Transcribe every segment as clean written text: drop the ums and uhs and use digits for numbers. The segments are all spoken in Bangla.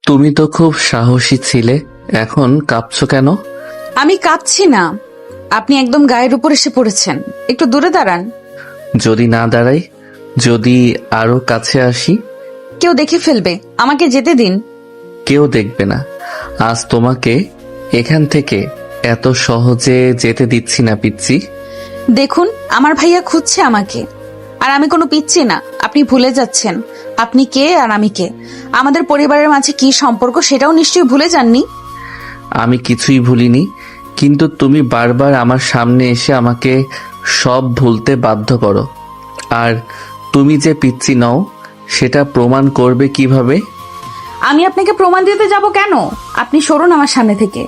তুমি তো খুব সাহসী ছিলে, এখন কাঁপছো কেন? আমি কাঁপছি না, আপনি একদম গায়ের উপর এসে পড়েছেন। একটু দূরে দাঁড়ান। যদি না দাঁড়াই, যদি আরো কাছে আসি? কেউ দেখে ফেলবে, আমাকে যেতে দিন। কেউ দেখবে না। আজ তোমাকে এখান থেকে এত সহজে যেতে দিচ্ছি না পিচ্চি। দেখুন, আমার ভাইয়া খুঁজছে আমাকে, আর আমি কোনো পিচ্ছি না। আপনি ভুলে যাচ্ছেন আপনি কে আর আমি কে, আমাদের পরিবারের মাঝে কি সম্পর্ক সেটাও নিশ্চয়ই ভুলে যাননি। আমি কিছুই ভুলিনি, কিন্তু তুমি বারবার আমার সামনে এসে আমাকে সব ভুলতে বাধ্য করো। আর তুমি যে পিচ্চি নও সেটা প্রমাণ করবে কিভাবে? আমি আপনাকে প্রমাণ দিতে যাব কেন? আপনি সরুন আমার সামনে থেকে।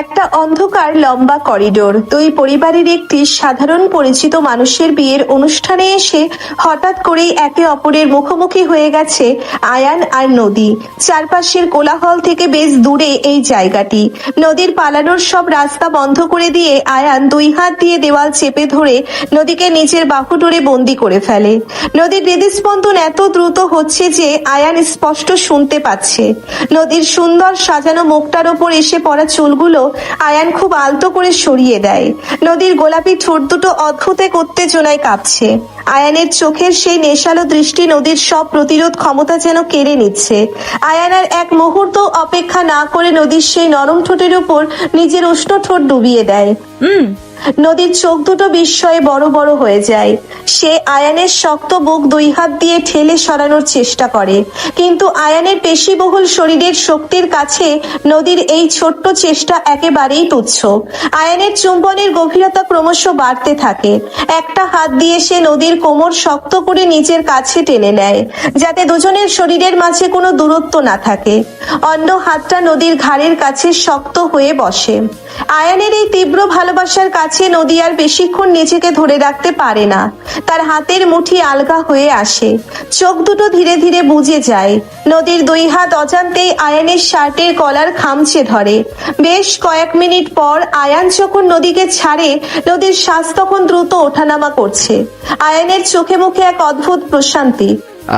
একটা অন্ধকার লম্বা করিডোর, দুই পরিবারের একটি সাধারণ পরিচিত মানুষের বিয়ের অনুষ্ঠানে এসে হঠাৎ করেই একে অপরের মুখোমুখি হয়ে গেছে আয়ান আর নদী। চারপাশের কোলাহল থেকে বেশ দূরে এই জায়গাটি। নদীর পালানোর সব রাস্তা বন্ধ করে দিয়ে আয়ান দুই হাত দিয়ে দেওয়াল চেপে ধরে নদীকে নিজের বাহুডোরে বন্দি করে ফেলে। নদীর হৃদস্পন্দন এত দ্রুত হচ্ছে যে আয়ান স্পষ্ট শুনতে পাচ্ছে। নদীর সুন্দর সাজানো মুখটার ওপর এসে পড়া চুলগুলো আয়ান খুব আলতো করে সরিয়ে দেয়। নদীর গোলাপি ঠোঁট দুটো অদ্ভুত এক উত্তেজনায় কাঁপছে। আয়ানের চোখের সেই নেশালো দৃষ্টি নদীর সব প্রতিরোধ ক্ষমতা যেন কেড়ে নিচ্ছে। আয়ান আর এক মুহূর্ত অপেক্ষা না করে নদীর সেই নরম ঠোঁটের উপর নিজের উষ্ণ ঠোঁট ডুবিয়ে দেয়। নদীর চোখ দুটো বিস্ময়ে বড় বড় হয়ে যায়। সে আয়ানের শক্ত বুক দুই হাত দিয়ে ঠেলে সরানোর চেষ্টা করে, কিন্তু আয়ানের পেশিবহুল শরীরের শক্তির কাছে নদীর এই ছোট্ট চেষ্টা একেবারেই তুচ্ছ। আয়ানের চুম্বনের গভীরতা ক্রমশ বাড়তে থাকে। একটা হাত দিয়ে সে নদীর কোমর শক্ত করে নিজের কাছে টেনে নেয়, যাতে দুজনের শরীরের মাঝে কোনো দূরত্ব না থাকে। অন্য হাতটা নদীর ঘাড়ের কাছে শক্ত হয়ে বসে। আয়ানের এই তীব্র ভালোবাসার কাছে নদী আর বেশিক্ষণ নিজেকে ধরে রাখতে পারে না। তার হাতের মুঠি আলগা হয়ে আসে, চোখ দুটো ধীরে ধীরে বুজে যায়। নদীর দুই হাত অজান্তেই আয়ানের শার্টের কলার খামচে ধরে। বেশ কয়েক মিনিট পর আয়ান যখন নদীকে ছাড়ে, নদীর শ্বাস তখন দ্রুত ওঠানামা করছে। আয়ানের চোখে মুখে এক অদ্ভুত প্রশান্তি।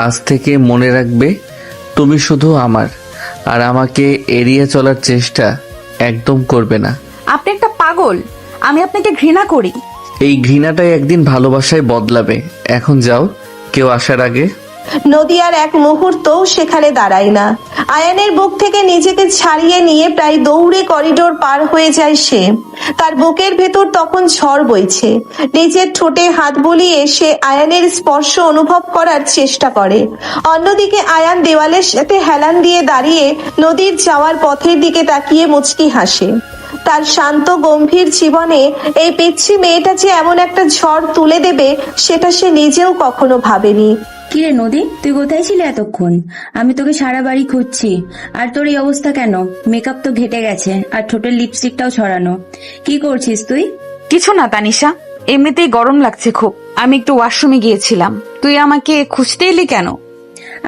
আজ থেকে মনে রাখবে, তুমি শুধু আমার, আর আমাকে এড়িয়ে চলার চেষ্টা একদম করবে না। আপনি একটা পাগল, আমি আপনাকে ঘৃণা করি। এই ঘৃণাটাই একদিন ভালোবাসায় বদলাবে। এখন যাও, কেউ আসার আগে। নদী আর এক মুহূর্তও সেখানে দাঁড়ায় না। আয়ানের বুক থেকে নিজেকে ছাড়িয়ে নিয়ে প্রায় দৌড়ে করিডোর পার হয়ে যায় সে। তার বুকের ভেতর তখন ঝড় বইছে। নিজের ঠোঁটে হাত বুলিয়ে সে আয়ানের স্পর্শ অনুভব করার চেষ্টা করে। অন্যদিকে আয়ান দেওয়ালের সাথে হেলান দিয়ে দাঁড়িয়ে নদীর যাওয়ার পথের দিকে তাকিয়ে মুচকি হাসে। তার শান্ত গম্ভীর জীবনে এই পিচ্ছি মেয়েটা যে এমন একটা ঝড় তুলে দেবে সেটা সে নিজেও কখনো ভাবেনি। কিরে নদী, তুই কোথায় ছিলি এতক্ষণ? আমি তোকে সারা বাড়ি খুঁজছি। আর তোর এই অবস্থা কেন? মেকআপ তো ঘেটে গেছে, আর ঠোঁটের লিপস্টিকটাও ছড়ানো। কি করছিস তুই? কিছু না তানিশা, এমনিতেই গরম লাগছে খুব। আমি একটু ওয়াশরুমে গিয়েছিলাম। তুই আমাকে খুঁজতে এলি কেন?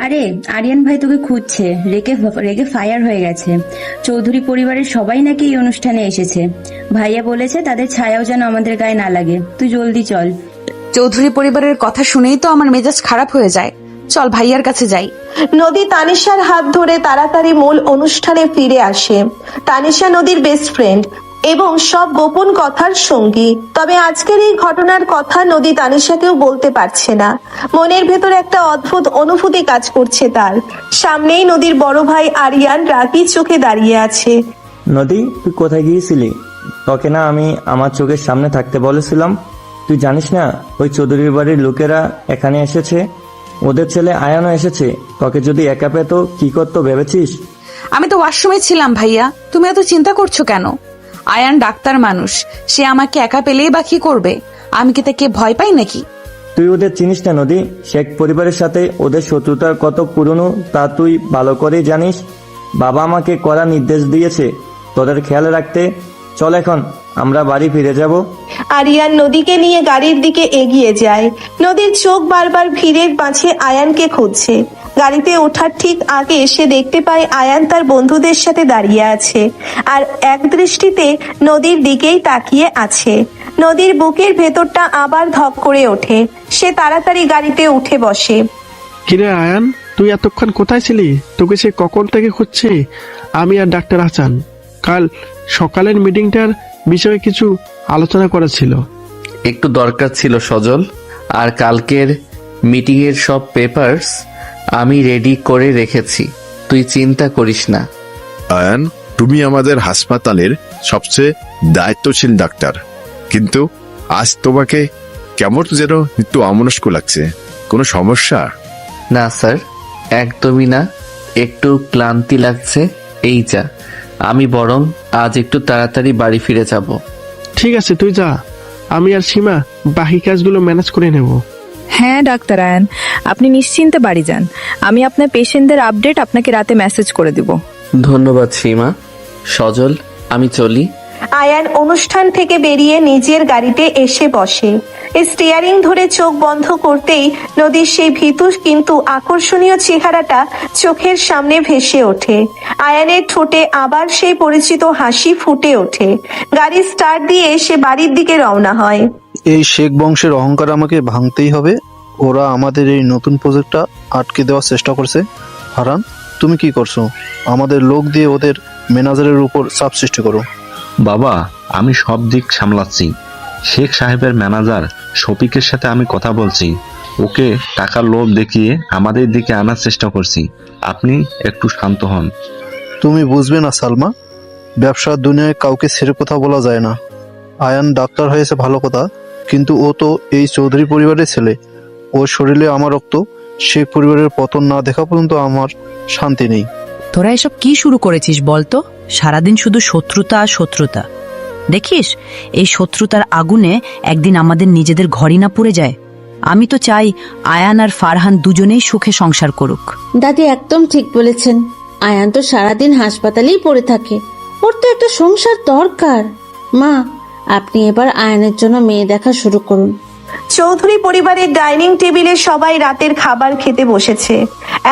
আরে আরিয়ান ভাই তোকে খুঁজছে, রেগে রেগে ফায়ার হয়ে গেছে। চৌধুরী পরিবারের সবাই নাকি এই অনুষ্ঠানে এসেছে। ভাইয়া বলেছে তাদের ছায়াও যেন আমাদের গায়ে না লাগে। তুই জলদি চল। চৌধুরী পরিবারের কথা শুনেই তো আমার মেজাজ খারাপ হয়ে যায়। চল ভাইয়ার কাছে যাই। নদী তানিশার হাত ধরে তাড়াতাড়ি মূল অনুষ্ঠানে ফিরে আসে। তানিশা নদীর বেস্ট ফ্রেন্ড এবং সব গোপন কথার সঙ্গী। তবে আজকের এই ঘটনার কথা নদী তানিশাকেও বলতে পারছে না। মনের ভেতর একটা অদ্ভুত অনুভূতি কাজ করছে তার। সামনেই নদীর বড় ভাই আরিয়ান রাগী চোখে দাঁড়িয়ে আছে। নদী, তুই কোথায় গিয়েছিলি? তোকে না আমি আমার চোখের সামনে থাকতে বলেছিলাম। তুই জানিস না ওই চৌধুরীর বাড়ির লোকেরা এখানে এসেছে? ওদের ছেলে আয়ানও এসেছে। তোকে যদি একা পেতো কি করতো ভেবেছিস? আমি তো ওয়াশরুমে ছিলাম ভাইয়া, তুমি এত চিন্তা করছো কেন? আয়ান ডাক্তার মানুষ, সে আমাকে একা পেলেই বা কি করবে? আমি কি তাকে ভয় পাই নাকি? তুই ওদের চিনিস না নদী। শেখ পরিবারের সাথে ওদের শত্রুতা কত পুরনো তা তুই ভালো করেই জানিস। বাবা আমাকে কড়া নির্দেশ দিয়েছে তোদের খেয়াল রাখতে। চল এখন আমরা বাড়ি ফিরে যাব। আরিয়ান নদীকে নিয়ে গাড়ির দিকে এগিয়ে যায়। নদীর চোখ বারবার ভিড়ের মাঝে আয়ানকে খুঁজছে। গাড়িতে ওঠার ঠিক আগে সে দেখতে পায় আয়ান তার বন্ধুদের সাথে দাঁড়িয়ে আছে, আর এক দৃষ্টিতে নদীর দিকেই তাকিয়ে আছে। নদীর বুকের ভেতরটা আবার ধক করে ওঠে। সে তাড়াতাড়ি গাড়িতে উঠে বসে। কিরে আয়ান, তুই এতক্ষণ কোথায় ছিলি? তোকে সে কখন থেকে খুঁজছে আমি আর ডাক্তার হাসান। কাল সকালের মিটিংটার বিষয়ে কিছু আলোচনা করা ছিল। একটু দরকার ছিল সজল। আর কালকের মিটিংয়ের সব পেপারস আমি রেডি করে রেখেছি, তুই চিন্তা করিস না। আয়ান, তুমি আমাদের হাসপাতালের সবচেয়ে দায়িত্বশীল ডাক্তার, কিন্তু আজ তোমাকে কেমন যেন একটু অমনস্ক লাগছে। কোনো সমস্যা? না স্যার, একদমই না। একটু ক্লান্তি লাগছে, এই যা। আমি বরং আজ একটু তাড়াতাড়ি বাড়ি ফিরে যাব। ঠিক আছে, তুই যা, আমি আর সীমা বাকি কাজগুলো ম্যানেজ করে নেব। হ্যাঁ ডাক্তার আয়ান, আপনি নিশ্চিন্তে বাড়ি যান। আমি আপনার পেশেন্টদের আপডেট আপনাকে রাতে মেসেজ করে দিব। ধন্যবাদ সীমা। সজল, আমি চলি। আয়ান অনুষ্ঠান থেকে বেরিয়ে নিজের গাড়িতে এসে বসে। স্টিয়ারিং ধরে চোখ বন্ধ করতেই নদীর সেই ভীতু কিন্তু আকর্ষণীয় চেহারাটা চোখের সামনে ভেসে ওঠে। আয়ানের ঠোঁটে আবার সেই পরিচিত হাসি ফুটে ওঠে। গাড়ি স্টার্ট দিয়ে সে বাড়ির দিকে রওনা হয়। এই শেখ বংশের অহংকার আমাকে ভাঙতেই হবে। ওরা আমাদের এই নতুন প্রজেক্টটা আটকে দেওয়ার চেষ্টা করছে। হারান, তুমি কি করছো? আমাদের লোক দিয়ে ওদের ম্যানেজারের উপর চাপ সৃষ্টি করো। বাবা, আমি সব দিক সামলাচ্ছি। শেখ সাহেবের ম্যানেজার শফিকের সাথে আমি কথা বলছি। ওকে টাকার লোভ দেখিয়ে আমাদের দিকে আনার চেষ্টা করছি। আপনি একটু শান্ত হন। তুমি বুঝবে না সালমা, ব্যবসার দুনিয়ায় কাউকে ছেড়ে কথা বলা যায় না। আয়ান ডাক্তার হয়েছে ভালো কথা, কিন্তু ও তো এই চৌধুরী পরিবারের ছেলে। ওর শরীরে আমার রক্ত। শেখ পরিবারের পতন না দেখা পর্যন্ত আমার শান্তি নেই। তোরা এসব কি শুরু করেছিস বলতো? সারাদিন শুধু শত্রুতা আর শত্রুতা। দেখিস, এই শত্রুতার আগুনে একদিন আমাদের নিজেদের ঘরই না পুড়ে যায়। আমি তো চাই আয়ান আর ফারহান দুজনেই সুখে সংসার করুক। দাদি একদম ঠিক বলেছেন। আয়ান তো সারাদিন হাসপাতালেই পড়ে থাকে, ওর তো একটা সংসার দরকার। মা, আপনি এবার আয়ানের জন্য মেয়ে দেখা শুরু করুন। চৌধুরী পরিবারের ডাইনিং টেবিলে সবাই রাতের খাবার খেতে বসেছে।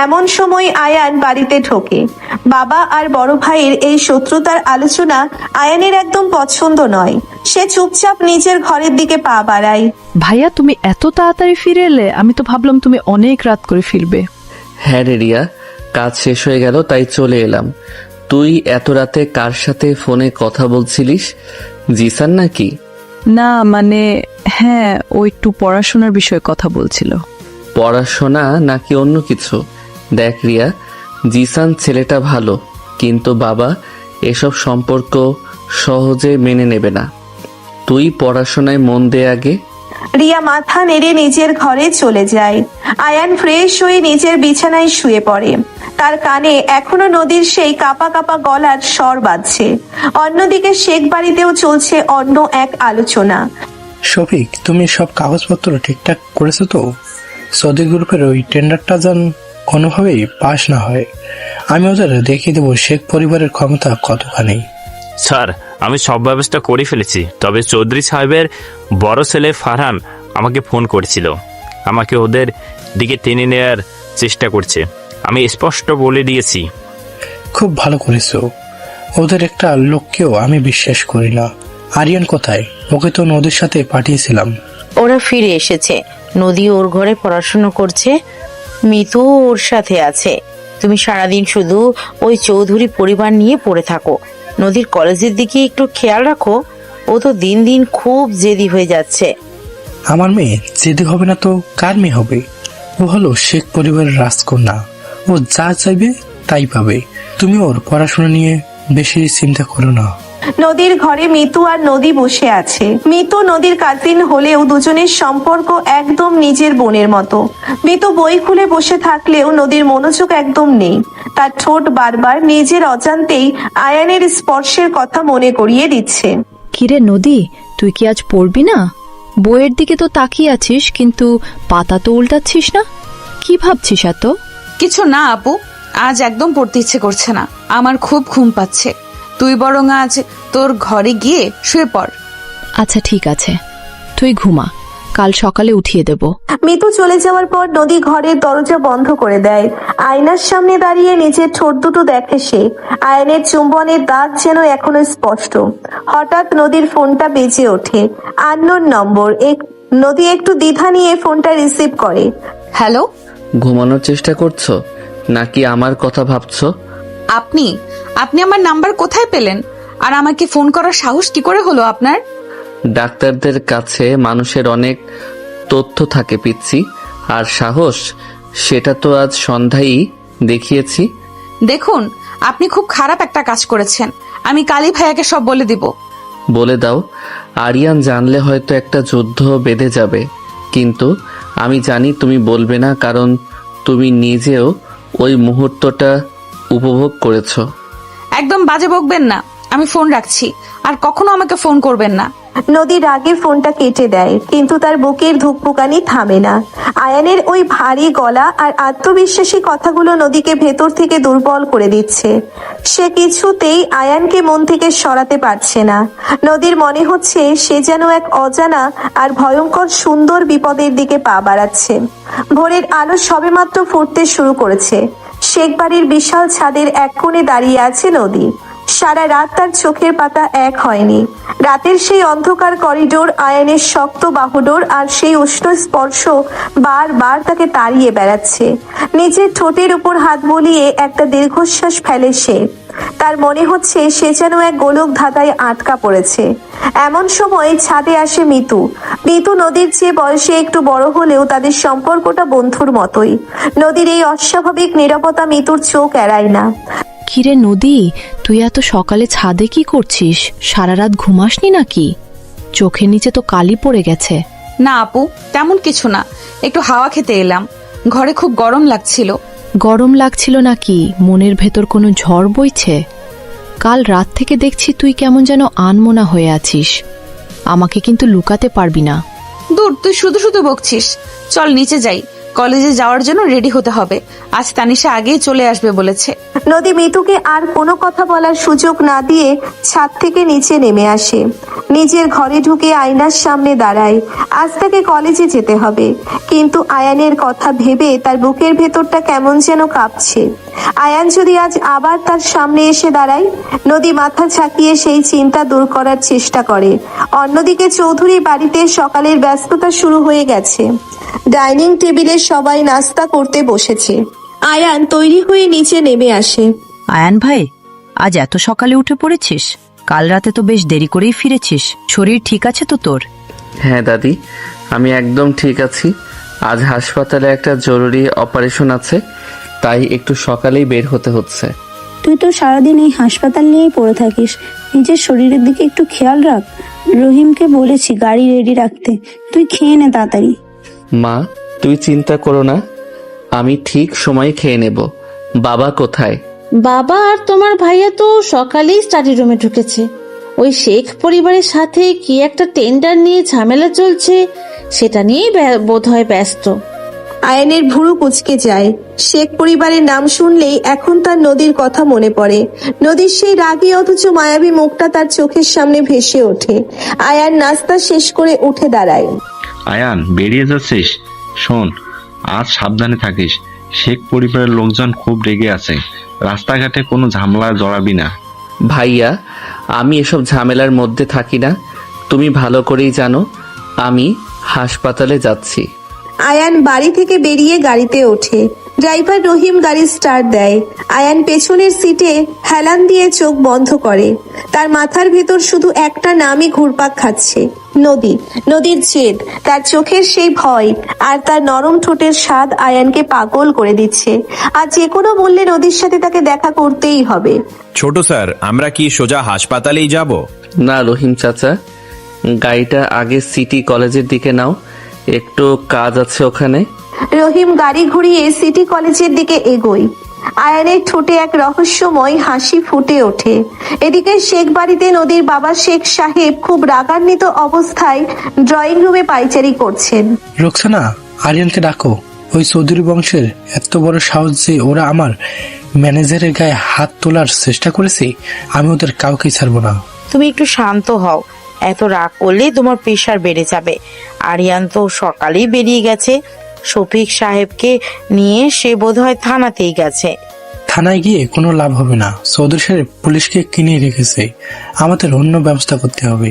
এমন সময় আয়ান বাড়িতে ঢোকে। বাবা আর বড় ভাইয়ের এই শত্রুতার আলোচনা আয়ানের একদম পছন্দ নয়। সে চুপচাপ নিজের ঘরের দিকে পা বাড়ায়। ভাইয়া, তুমি এত তাড়াতাড়ি ফিরে এলে? আমি তো ভাবলাম তুমি অনেক রাত করে ফিরবে। হ্যাঁ রে রিয়া, কাজ শেষ হয়ে গেল তাই চলে এলাম। তুই এত রাতে কার সাথে ফোনে কথা বলছিলিস? জিসান নাকি? না মানে, হ্যাঁ, ও একটু পড়াশোনার বিষয়ে কথা বলছিল। পড়াশোনা নাকি অন্য কিছু? দেখ রিয়া, জিসান ছেলেটা ভালো, কিন্তু বাবা এসব সম্পর্ক সহজে মেনে নেবে না। তুই পড়াশোনায় মন দে আগে। রিয়া মাথা নেড়ে নিজের ঘরে চলে যায়। আয়ান ফ্রেশ হয়ে নিজের বিছানায় শুয়ে পড়ে। তার কানে এখনো নদীর সেই কাপা কাপা গলার স্বর বাজছে। অন্যদিকে শেখ বাড়িতেও চলছে অন্য এক আলোচনা। শফিক, তুমি সব কাগজপত্র ঠিকঠাক করেছো তো? সৌদি গ্রুপের ওই টেন্ডারটা যেন কোনোভাবেই পাশ না হয়। আমি ওদের দেখিয়ে দেবো শেখ পরিবারের ক্ষমতা কতখানি। স্যার, আমি সব ব্যবস্থা করে ফেলেছি। তবে চৌধুরী সাহেবের বড় ছেলে ফারহান আমাকে ফোন করেছিল, আমাকে ওদের দিকে টেনে নেওয়ার চেষ্টা করছে। আমি স্পষ্ট বলে দিয়েছি। খুব ভালো করেছো। ওদের একটা লোককেও আমি বিশ্বাস করি না। আরিয়ান কোথায়? ওকে তো নদীর সাথে পাঠিয়েছিলাম। ওরা ফিরে এসেছে। নদী ওর ঘরে পড়াশোনা করছে, মিতু ওর সাথে আছে। তুমি সারাদিন শুধু ওই চৌধুরী পরিবার নিয়ে পড়ে থাকো। নদীর কলেজের দিকে একটু খেয়াল রাখো, ও তো দিন দিন খুব জেদি হয়ে যাচ্ছে। আমার মেয়ে জেদি হবে না তো কার মেয়ে হবে? ও হলো শেখ পরিবারের রাজকন্যা। ও যা চাইবে তাই পাবে। তুমি ওর পড়াশোনা নিয়ে বেশি চিন্তা করো না। নদীর ঘরে মিতু আর নদী বসে আছে। মিতু নদীর কাজিন হলেও দুজনের সম্পর্ক একদম নিজের বোনের মতো। মিতু বই খুলে বসে থাকলেও নদীর মনোযোগ একদম নেই। তার ঠোঁট বারবার নিজের অজান্তেই আয়ানের স্পর্শের কথা মনে করিয়ে দিচ্ছে। কিরে নদী, তুই কি আজ পড়বি না? বইয়ের দিকে তো তাকিয়ে আছিস, কিন্তু পাতা তো উল্টাচ্ছিস না। কি ভাবছিস এত? কিছু না আপু, আজ একদম পড়তে ইচ্ছে করছে না। আমার খুব ঘুম পাচ্ছে। তুই বরং আজ তোর ঘরে গিয়ে শুয়ে পড়। আচ্ছা ঠিক আছে, তুই ঘুমা, কাল সকালে উঠিয়ে দেব। মিতু চলে যাওয়ার পর নদী ঘরের দরজা বন্ধ করে দেয়। আয়নার সামনে দাঁড়িয়ে নিজের ঠোঁট দুটো দেখে সে। আয়নের চুম্বনের দাগ যেন এখনো স্পষ্ট। হঠাৎ নদীর ফোনটা বেজে ওঠে। আননোন নম্বর। নদী একটু দ্বিধা নিয়ে ফোনটা রিসিভ করে। হ্যালো? ঘুমানোর চেষ্টা করছো? নাকি আমার কথা ভাবছো? আপনি আপনি আমার নাম্বার কোথায় পেলেন? আর আমাকে ফোন করার সাহস কি করে হলো আপনার? ডাক্তারদের কাছে মানুষের অনেক তথ্য থাকে পিচ্ছি, আর সাহস সেটা তো আজ সন্ধ্যায় দেখিয়েছি। দেখুন, আপনি খুব খারাপ একটা কাজ করেছেন। আমি কালী ভাইয়াকে সব বলে দিব। বলে দাও। আরিয়ান জানলে হয়তো একটা যুদ্ধ বেঁধে যাবে, কিন্তু আমি জানি তুমি বলবে না, কারণ তুমি নিজেও ওই মুহূর্তটা উপভোগ করেছো। একদম বাজে বকবেন না। আমি ফোন রাখছি, আর কখনো আমাকে ফোন করবেন না। নদী রাগে ফোনটা কেটে দেয়, কিন্তু তার বুকের ধুকপুকানি থামে না। আয়ানের ওই ভারী গলা আর আত্মবিশ্বাসী কথাগুলো নদীকে ভেতর থেকে দুর্বল করে দিচ্ছে। সে কিছুতেই আয়ানকে মন থেকে সরাতে পারছে না। নদীর মনে হচ্ছে সে যেন এক অজানা আর ভয়ঙ্কর সুন্দর বিপদের দিকে পা বাড়াচ্ছে। ভোরের আলো সবেমাত্র ফুটতে শুরু করেছে। শেখ বাড়ির বিশাল ছাদের এক কোণে দাঁড়িয়ে আছে নদী। সারা রাত তার চোখের পাতা এক হয়নি। রাতের সেই অন্ধকার করিডোর, আয়ানের শক্ত বাহুডোর আর সেই উষ্ণ স্পর্শ বারবার তাকে তাড়িয়ে বেড়াচ্ছে। নিজের ঠোঁটের উপর হাত বুলিয়ে একটা দীর্ঘশ্বাস ফেলে সে। তার মনে হচ্ছে সে যেন এক গোলক ধাঁধায় আটকা পড়েছে। এমন সময় ছাদে আসে মিতু। মিতু নদীর চেয়ে বয়সে একটু বড় হলেও তাদের সম্পর্কটা বন্ধুর মতোই। নদীর এই অস্বাভাবিক নীরবতা মিতুর চোখ এড়ায় না। কিরে নদী, তুই এত সকালে ছাদে কি করছিস? সারা রাত ঘুমাসনি নাকি? চোখের নিচে তো কালি পড়ে গেছে। না আপু, তেমন কিছু না, একটু হাওয়া খেতে এলাম। ঘরে খুব গরম লাগছিল। গরম লাগছিল নাকি? মনের ভেতর কোনো ঝড় বইছে? কাল রাত থেকে দেখছি তুই কেমন যেন আনমনা হয়ে আছিস। আমাকে কিন্তু লুকাতে পারবি না। দূর, তুই শুধু শুধু বকছিস। চল নিচে যাই, কলেজে যাওয়ার জন্য রেডি হতে হবে। আজ তানিশা আগেই চলে আসবে বলেছে। নদী মিতুকে আর কোনো কথা বলার সুযোগ না দিয়ে ছাদ থেকে নিচে নেমে আসে। নিজের ঘরে ঢুকে আয়নার সামনে দাঁড়ায়। আজ তাকে কলেজে যেতে হবে, কিন্তু আয়ানের কথা ভেবে তার বুকের ভেতরটা কেমন যেন কাঁপছে। আয়ান যদি আজ আবার তার সামনে এসে দাঁড়ায়? নদী মাথা ঝাঁকিয়ে সেই চিন্তা দূর করার চেষ্টা করে। অন্যদিকে চৌধুরী বাড়িতে সকালের ব্যস্ততা শুরু হয়ে গেছে। ডাইনিং টেবিলে সবাই নাস্তা করতে বসেছে। আয়ান তৈরি হয়ে নিচে নেমে আসে। আয়ান ভাই, আজ এত সকালে উঠে পড়েছিস? কাল রাতে তো বেশ দেরি করেই ফিরেছিস। শরীর ঠিক আছে তো তোর? হ্যাঁ দাদি, আমি একদম ঠিক আছি। আজ হাসপাতালে একটা জরুরি অপারেশন আছে, তাই একটু সকালেই বের হতে হচ্ছে। তুই তো সারাদিন এই হাসপাতাল নিয়েই পড়ে থাকিস। নিজের শরীরের দিকে একটু খেয়াল রাখ। রহিমকে বলেছি গাড়ি রেডি রাখতে। তুই খেয়ে নে তাড়াতাড়ি। মা, তুই চিন্তা করো না, আমি ঠিক সময় খেয়ে নেব। বাবা কোথায়? বাবা আর তোমার ভাইয়া তো সকালেই স্টাডি রুমে ঢুকেছে। ওই শেখ পরিবারের সাথে কি একটা টেন্ডার নিয়ে ঝামেলা চলছে, সেটা নিয়েই বোধহয় ব্যস্ত। আয়ানের ভুরু কুঁচকে যায়। শেখ পরিবারের নাম শুনলেই এখন তার নদীর কথা মনে পড়ে। নদীর সেই রাগী অথচ মায়াবী মুখটা তার চোখের সামনে ভেসে ওঠে। আয়ান নাস্তা শেষ করে উঠে দাঁড়ায়। আয়ান, বেরিয়ে যাচ্ছিস? শোন, আজ সাবধানে থাকিস। শেখ পরিবারের লোকজন খুব রেগে আছে। রাস্তাঘাটে কোনো ঝামেলা জড়াবি না। ভাইয়া, আমি এসব ঝামেলার মধ্যে থাকি না। তুমি ভালো করেই জানো আমি হাসপাতালে যাচ্ছি। আয়ান বাড়ি থেকে বেরিয়ে গাড়িতে ওঠে। ড্রাইভার রহিম গাড়ি স্টার্ট দেয়। আয়ান পেছনের সিটে হেলান দিয়ে চোখ বন্ধ করে। তার মাথার ভেতর শুধু একটা নামই ঘুরপাক খাচ্ছে, নদী। নদীর জেদ, তার চোখের সেই ভয় আর তার নরম ঠোঁটের স্বাদ আয়ানকে পাগল করে দিচ্ছে। আর যে কোনো মূল্যে নদীর সাথে তাকে দেখা করতেই হবে। ছোট স্যার, আমরা কি সোজা হাসপাতালেই যাব? না রহিম চাচা, গাড়িটা আগে সিটি কলেজের দিকে নাও, একটু কাজ আছে ওখানে। রহিম গাড়ি ঘুরিয়ে সিটি কলেজের দিকে এগোয়। আয়ানের ঠোঁটে এক রহস্যময় হাসি ফুটে ওঠে। এদিকে শেখ বাড়িতে নদীর বাবা শেখ সাহেব খুব রাগান্বিত অবস্থায় ড্রয়িং রুমে পায়চারি করছেন। রোকসানা, আরিয়ানকে ডাকো। ওই চৌধুরী বংশের এত বড় সাহস যে ওরা আমার ম্যানেজারের গায়ে হাত তোলার চেষ্টা করেছে, আমি ওদের কাউকে ছাড়বো না। তুমি একটু শান্ত হও। এত রাগ করলে তোমার প্রেশার বেড়ে যাবে। আরিয়ান তো সকালেই বেরিয়ে গেছে। শফিক সাহেবকে নিয়ে সে বোধহয় থানাতেই গেছে। থানায় গিয়ে কোনো লাভ হবে না। চৌধুরী সাহেব পুলিশকে কিনে রেখেছে। আমাদের অন্য ব্যবস্থা করতে হবে।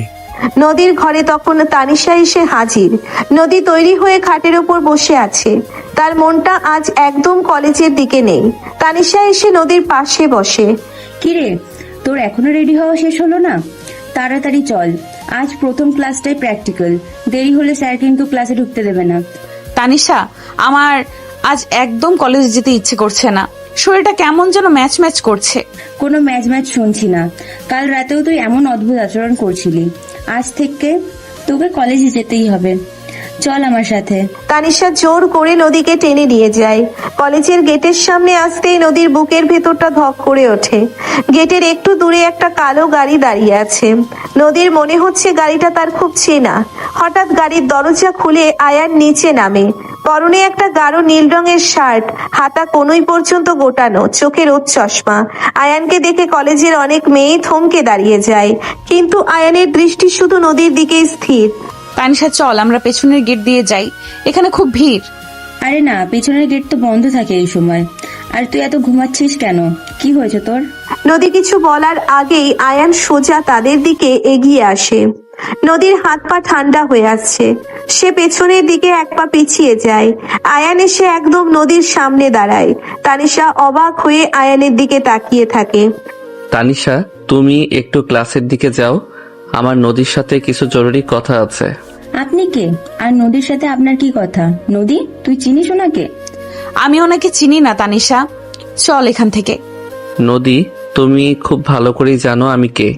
নদীর ঘরে তখন তানিশা এসে হাজির। নদী তৈরি হয়ে খাটের ওপর বসে আছে। তার মনটা আজ একদম কলেজের দিকে নেই। তানিশা এসে নদীর পাশে বসে। কিরে, তোর এখনো রেডি হওয়া শেষ হলো না? তাড়াতাড়ি চল, আজ প্রথম ক্লাসটাই প্র্যাকটিক্যাল। দেরি হলে স্যার কিন্তু ক্লাসে ঢুকতে দেবে না। তানিশা, আমার আজ একদম কলেজে যেতে ইচ্ছে করছে না। শরীরটা কেমন যেন ম্যাচ ম্যাচ করছে। কোনো ম্যাচ ম্যাচ শুনছি না। কাল রাতেও তুই এমন অদ্ভুত আচরণ করছিলি। আজ থেকে তোকে কলেজে যেতেই হবে। চল আমার সাথে। তানিশা জোর করে নদীকে টেনে নিয়ে যায়। কলেজের গেটের সামনে আসতেই নদীর বুকের ভেতরটা ধক করে ওঠে। গেটের একটু দূরে একটা কালো গাড়ি দাঁড়িয়ে আছে। নদীর মনে হচ্ছে গাড়িটা তার খুব চেনা। হঠাৎ গাড়ির দরজা খুলে আয়ান নিচে নামে। পরনে একটা গাঢ় নীল রঙের শার্ট, হাতা কনুই পর্যন্ত গোটানো, চোখে রোদ চশমা। আয়ানকে দেখে কলেজের অনেক মেয়েই থমকে দাঁড়িয়ে যায়, কিন্তু আয়ানের দৃষ্টি শুধু নদীর দিকেই স্থির। তানিশা, চল আমরা পেছনের গেট দিয়ে যাই, এখানে খুব ভিড়। আরে না, পেছনের গেট তো বন্ধ থাকে এই সময়। আর তুই এত ঘুমাচ্ছিস কেন? কি হয়েছে তোর? নদী কিছু বলার আগেই আয়ান সোজা তাদের দিকে এগিয়ে আসে। নদীর হাত পা ঠান্ডা হয়ে আসছে। সে পেছনের দিকে এক পা পিছিয়ে যায়। আয়ান এসে একদম নদীর সামনে দাঁড়ায়। তানিশা অবাক হয়ে আয়ানের দিকে তাকিয়ে থাকে। তানিশা, তুমি একটু ক্লাসের দিকে যাও, আমার নদীর সাথে কিছু জরুরি কথা আছে। আপনি কে? আর নদীর সাথে আপনার কি কথা? নদী, তুই চিনিস ওনাকে? আমি ওনাকে চিনি না তানিশা, চল এখান থেকে। নদী, তুমি খুব ভালো করেই জানো আমি কে।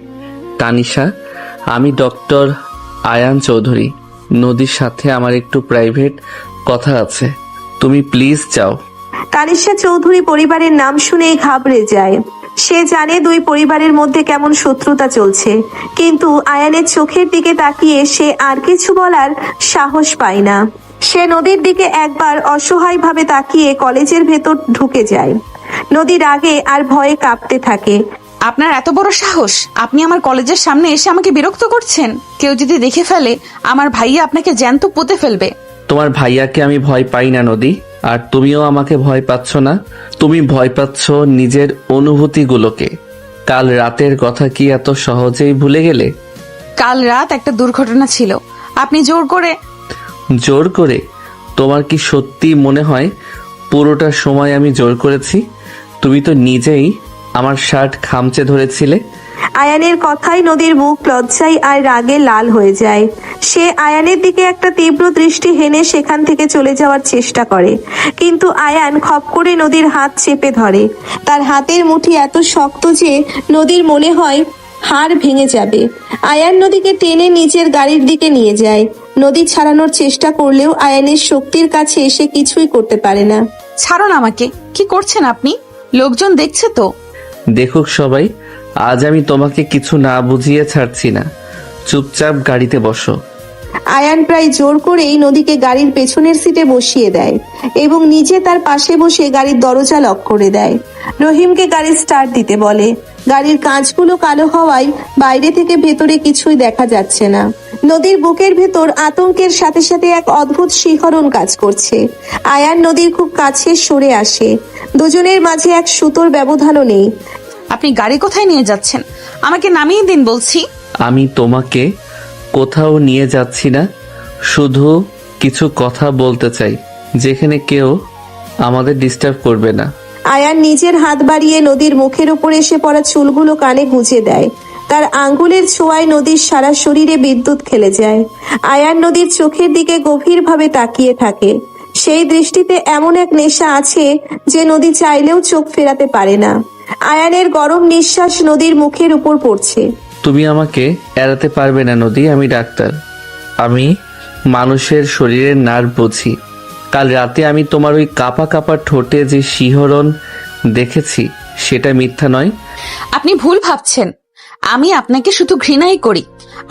তানিশা, আমি ডক্টর আয়ান চৌধুরী। নদীর সাথে আমার একটু প্রাইভেট কথা আছে, তুমি প্লিজ যাও। তানিশা চৌধুরী পরিবারের নাম শুনেই ঘাবড়ে যায়। সে জানে দুই পরিবারের মধ্যে কেমন শত্রুতা চলছে, কিন্তু আয়ানের চোখের দিকে তাকিয়ে সে আর কিছু বলার সাহস পায় না। সে নদীর দিকে একবার অসহায় ভাবে তাকিয়ে কলেজের ভেতর ঢুকে যায়। নদীর আগে আর ভয়ে কাঁপতে থাকে। আপনার এত বড় সাহস, আপনি আমার কলেজের সামনে এসে আমাকে বিরক্ত করছেন। কেউ যদি দেখে ফেলে, আমার ভাইয়া আপনাকে জ্যান্ত পুঁতে ফেলবে। তোমার ভাইয়াকে আমি ভয় পাই না নদী, আর তুমিও আমাকে ভয় পাচ্ছ না। তুমি ভয় পাচ্ছ নিজের অনুভূতিগুলোকে। কাল রাতের কথা কি এত সহজেই ভুলে গেলে? কাল রাত একটা দুর্ঘটনা ছিল, আপনি জোর করে। তোমার কি সত্যি মনে হয় পুরোটা সময় আমি জোর করেছি? তুমি তো নিজেই আমার শার্ট খামচে ধরেছিলে। আয়ানের কথাই নদীর মুখ লজ্জায় আর রাগে লাল হয়ে যায়। সে আয়ানের দিকে একটা তীব্র দৃষ্টি হেনে সেখান থেকে চলে যাওয়ার চেষ্টা করে, কিন্তু আয়ান খপ করে নদীর হাত চেপে ধরে। তার হাতের মুঠি এত শক্ত যে নদীর মনে হয় হাড় ভেঙে যাবে। আয়ান নদীকে টেনে নিজের গাড়ির দিকে নিয়ে যায়। নদী ছাড়ানোর চেষ্টা করলেও আয়ানের শক্তির কাছে এসে কিছুই করতে পারে না। ছাড়ুন আমাকে, কি করছেন আপনি? লোকজন দেখছে তো। দেখুক সবাই, আজ আমি তোমাকে কিছু না বুঝিয়ে ছাড়ছি না। চুপচাপ গাড়িতে বসো। আয়ান প্রায় জোর করেই নদীকে গাড়ির পেছনের সিটে বসিয়ে দেয় এবং নিজে তার পাশে বসে গাড়ির দরজা লক করে দেয়। রহিমকে গাড়ি স্টার্ট দিতে বলে। গাড়ির কাঁচগুলো কালো হওয়ায় বাইরে থেকে ভেতরে কিছুই দেখা যাচ্ছে না। নদীর বুকের ভেতর আতঙ্কের সাথে সাথে এক অদ্ভুত শিহরণ কাজ করছে। আয়ান নদীর খুব কাছে সরে আসে। দুজনের মাঝে এক সুতোর ব্যবধানও নেই। আপনি গাড়ি কোথায় নিয়ে যাচ্ছেন? আমাকে নামিয়ে দিন বলছি। আমি তোমাকে কোথাও নিয়ে যাচ্ছি না, শুধু কিছু কথা বলতে চাই, যেখানে কেউ আমাদের ডিস্টার্ব করবে না। আয়ান নিজের হাত বাড়িয়ে নদীর মুখের উপর এসে পড়া চুলগুলো কানে গুঁজে দেয়। তার আঙ্গুলের ছোঁয়ায় নদীর সারা শরীরে বিদ্যুৎ খেলে যায়। আয়ান নদীর চোখের দিকে গভীরভাবে তাকিয়ে থাকে। সেই দৃষ্টিতে এমন এক নেশা আছে যে নদী চাইলেও চোখ ফেরাতে পারে না। আয়ানের গরম নিঃশ্বাস নদীর মুখের উপর পড়ছে। তুমি আমাকে এড়াতে পারবে না নদী, আমি ডাক্তার। আমি মানুষের শরীরের নার্ভ বুঝি। কাল রাতে আমি তোমার ওই কাপা কাপা ঠোঁটে যে শিহরণ দেখেছি, সেটা মিথ্যা নয়। আপনি ভুল ভাবছেন। আমি আপনাকে শুধু ঘৃণাই করি।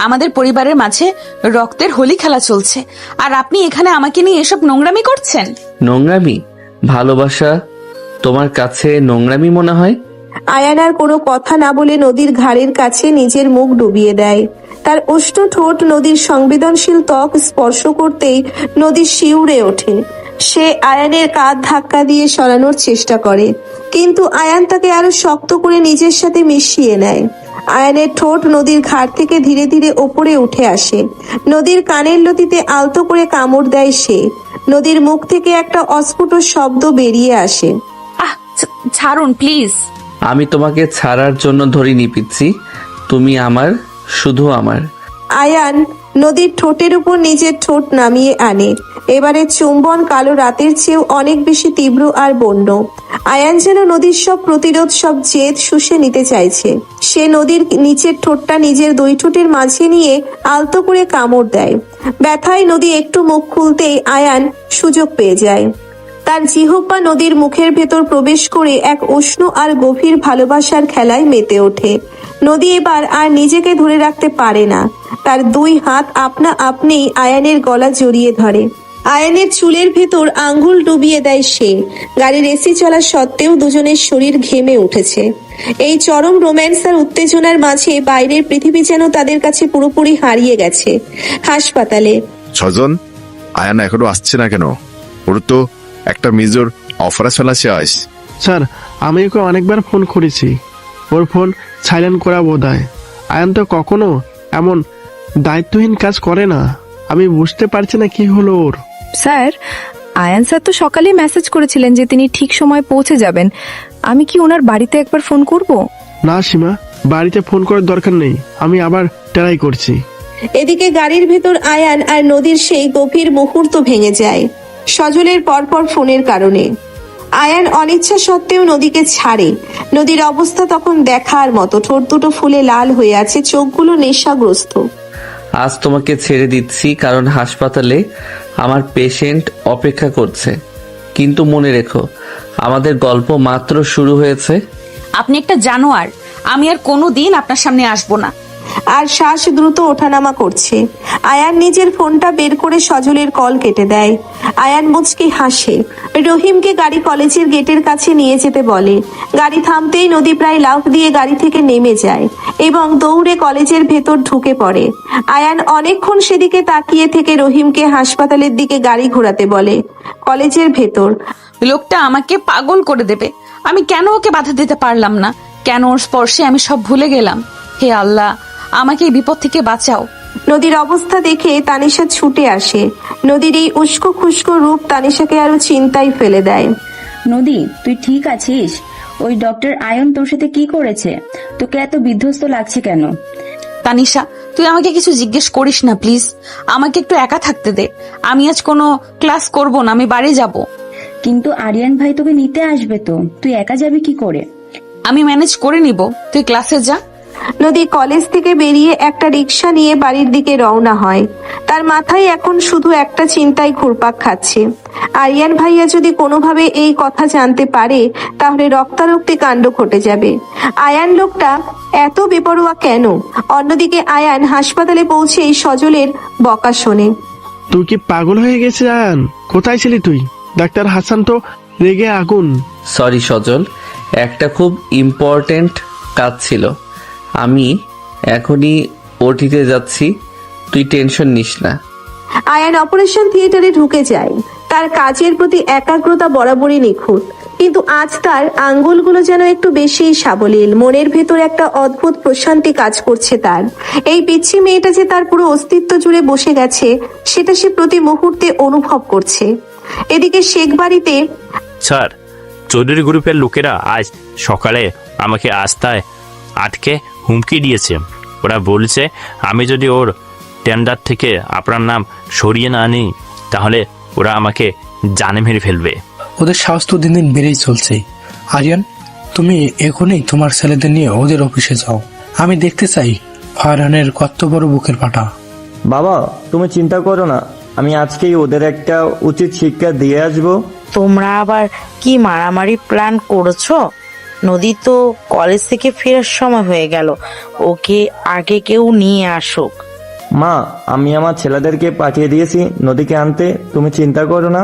আমাদের পরিবারের মাঝে রক্তের হোলি খেলা চলছে, আর আপনি এখানে আমাকে নিয়ে এসব নোংরামি করছেন। নোংরামি? ভালোবাসা তোমার কাছে নোংরামি মনে হয়? আয়ান আর কোনো কথা না বলে নদীর ঘাড়ের কাছে নিজের মুখ ডুবিয়ে দেয়। তার উষ্ণ ঠোঁট নদীর সংবেদনশীল ত্বক স্পর্শ করতেই নদী শিউরে ওঠে। সে আয়ানের কাঁধ ধাক্কা দিয়ে সরানোর চেষ্টা করে, কিন্তু আয়ান তাকে আরো শক্ত করে নিজের সাথে মিশিয়ে নেয়। আয়ানের ঠোঁট নদীর ঘাট থেকে ধীরে ধীরে ওপরে উঠে আসে। নদীর কানের লতিতে আলতো করে কামড় দেয় সে। নদীর মুখ থেকে একটা অস্ফুট শব্দ বেরিয়ে আসে। ছাড়ুন প্লিজ। আমি তোমাকে ছাড়ার জন্য ধরিনি পিচ্ছি, তুমি আমার, শুধু আমার। আয়ান নদীর ঠোঁটের উপর নিজের ঠোঁট নামিয়ে আনে। এবারে চুম্বন কালো রাতের চেয়েও অনেক বেশি তীব্র আর বন্য। আয়ান যেন নদীর সব প্রতিরোধ, সব জেদ শুষে নিতে চাইছে। সে নদীর নিচের ঠোঁটটা নিজের দুই ঠোঁটের মাঝে নিয়ে আলতো করে কামড় দেয়। ব্যথায় নদী একটু মুখ খুলতেই আয়ান সুযোগ পেয়ে যায়। তার জিহ্বা নদীর মুখের ভেতর প্রবেশ করে এক উষ্ণ আর গভীর ভালোবাসার খেলায় মেতে ওঠে। নদী এবার আর নিজেকে ধরে রাখতে পারে না। তার দুই হাত আপনা আপনিই আয়ানের গলা জড়িয়ে ধরে। আয়ানের চুলের ভেতর আঙ্গুল ডুবিয়ে দেয় সে। গাড়ির এসি চলা সত্ত্বেও দুজনের শরীর ঘেমে উঠেছে। এই চরম রোম্যান্স আর উত্তেজনার মাঝে বাইরের পৃথিবী যেন তাদের কাছে পুরোপুরি হারিয়ে গেছে। হাসপাতালে ছজন, আয়ান এখনো আসছে না কেন? ওর তো একটা মেজর অপারেশন আছে আজ। স্যার, আমি ওকে অনেকবার ফোন করেছি, ওর ফোন সাইলেন্ট করা বোধ হয়। আয়ান তো কখনো এমন দায়িত্বহীন কাজ করে না। আমি বুঝতে পারছি না কি হলো ওর। স্যার, আয়ান স্যার তো সকালেই মেসেজ করেছিলেন যে তিনি ঠিক সময় পৌঁছে যাবেন। আমি কি ওনার বাড়িতে একবার ফোন করব? না সীমা, বাড়িতে ফোন করার দরকার নেই, আমি আবার ট্রাই করছি। এদিকে গাড়ির ভেতর আয়ান আর নদীর সেই গভীর মুহূর্ত ভেঙে যায় সজলের পরপর ফোনের কারণে। আয়ান অনিচ্ছা সত্ত্বেও নদীকে ছাড়ে। নদীর অবস্থা তখন দেখার মতো। ঠোঁট দুটো ফুলে লাল হয়ে আছে, চোখগুলো নেশাগ্রস্ত। আজ তোমাকে ছেড়ে দিচ্ছি কারণ হাসপাতালে আমার পেশেন্ট অপেক্ষা করছে। কিন্তু মনে রেখো, আমাদের গল্প মাত্র শুরু হয়েছে। আপনি একটা জানোয়ার। আমি আর কোনোদিন আপনার সামনে আসবো না। আর শ্বাস দ্রুত ওঠানামা করছে। আয়ান নিজের ফোনটা বের করে সজলের কল কেটে দেয়। আয়ান মুচকি হাসে। রহিমকে গাড়ি কলেজের গেটের কাছে নিয়ে যেতে বলে। গাড়ি থামতেই নদী প্রায় লাফ দিয়ে গাড়ি থেকে নেমে যায় এবং দৌড়ে কলেজের ভেতর ঢুকে পড়ে। আয়ান অনেকক্ষণ সেদিকে তাকিয়ে থেকে রহিমকে হাসপাতালের দিকে গাড়ি ঘোরাতে বলে। কলেজের ভেতর লোকটা আমাকে পাগল করে দেবে। আমি কেন ওকে বাধা দিতে পারলাম না? কেন ওর স্পর্শে আমি সব ভুলে গেলাম? হে আল্লাহ, আমাকে এই বিপদ থেকে বাঁচাও। নদীর অবস্থা দেখে তানিশা ছুটে আসে। নদীর এই উস্কো খুস্কো রূপ তানিশাকে আরো চিন্তায় ফেলে দেয়। নদী, তুই ঠিক আছিস? ওই ডক্টর আয়ন তোর সাথে কি করেছে? তোকে এত বিধ্বস্ত লাগছে কেন? তানিশা, তুই আমাকে কিছু জিজ্ঞেস করিস না প্লিজ। আমাকে একটু একা থাকতে দে। আমি আজ কোনো ক্লাস করব না, আমি বাড়ি যাব। কিন্তু আরিয়ান ভাই তোকে নিতে আসবে তো, তুই একা যাবি কি করে? আমি ম্যানেজ করে নিব, তুই ক্লাসে যা। নদী কলেজ থেকে বেরিয়ে একটা রিক্সা নিয়ে বাড়ির দিকে রওনা হয়। তার মাথায় এখন শুধু একটা চিন্তায় ঘুরপাক খাচ্ছে। আরিয়ান ভাইয়া যদি কোনোভাবে এই কথা জানতে পারে তাহলে রক্তারক্তি কাণ্ড ঘটে যাবে। আয়ান লোকটা এত বেপরোয়া কেন? অন্যদিকে আয়ান হাসপাতালে পৌঁছেই সজলের বকা শোনে। তুই কি পাগল হয়ে গেছে আয়ান? কোথায় ছিলি তুই? ডাক্তার হাসান তো রেগে আগুন। সরি সজল, একটা খুব ইম্পর্টেন্ট কাজ ছিল। আমি এখনই ওটিতে যাচ্ছি, তুই টেনশন নিস না। আয়ান অপারেশন থিয়েটারে ঢুকে যায়। তার কাজের প্রতি একাগ্রতা বরাবরই নিখুঁত, কিন্তু আজ তার আঙ্গুলগুলো যেন একটু বেশিই সাবলীল। মনের ভেতর একটা অদ্ভুত প্রশান্তি কাজ করছে তার। এই পিচ্ছি মেয়েটা যে তার পুরো অস্তিত্ব জুড়ে বসে গেছে সেটা সে প্রতি মুহূর্তে অনুভব করছে। এদিকে শেখ বাড়িতে স্যার, চৌধুরী গ্রুপের লোকেরা আজ সকালে আমাকে আস্তায় আটকে হুমকি দিয়েছে। ওরা বলছে আমি যদি ওর টেন্ডার থেকে আপনার নাম সরিয়ে না নিই তাহলে ওরা আমাকে জানে মেরে ফেলবে। ওদের সাহস তো দিন দিন বেড়েই চলছে। আরিয়ান, তুমি এখনই তোমার ছেলেদের নিয়ে ওদের অফিসে যাও। আমি দেখতে চাই ফারহানের কত বড় বুকের পাটা। বাবা, তুমি চিন্তা করো না, আমি আজকেই ওদের একটা উচিত শিক্ষা দিয়ে আসবো। তোমরা আবার কি মারামারি প্ল্যান করেছো? নদী তো কলেজ থেকে ফেরার সময় হয়ে গেল, ওকে আগে কেউ নিয়ে আসুক। মা, আমি আমার ছেলেদেরকে পাঠিয়ে দিয়েছি নদীকে আনতে, তুমি চিন্তা করো না।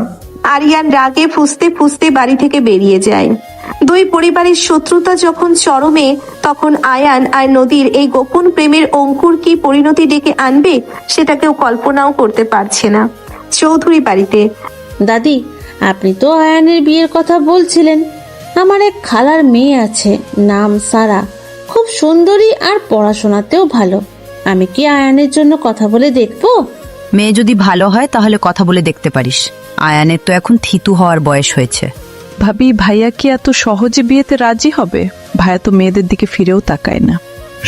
আরিয়ান রাগে ফুঁসতে ফুঁসতে বাড়ি থেকে বেরিয়ে যায়। দুই পরিবারের শত্রুতা যখন চরমে, তখন আয়ান আর নদীর এই গোপন প্রেমের অঙ্কুর কি পরিণতি ডেকে আনবে সেটা কেউ কল্পনাও করতে পারছে না। চৌধুরী বাড়িতে দাদি, আপনি তো আয়ানের বিয়ের কথা বলছিলেন। আমার এক খালার মেয়ে আছে, নাম সারা, খুব সুন্দরী আর পড়াশোনাতেও ভালো। আমি কি আয়ানের জন্য কথা বলে দেখবো? মেয়ে যদি ভালো হয় তাহলে কথা বলে দেখতে পারিস। আয়ানের তো এখন থিতু হওয়ার বয়স হয়েছে। ভাবি, ভাইয়া কি এত সহজে বিয়েতে রাজি হবে? ভাইয়া তো মেয়েদের দিকে ফিরেও তাকায় না।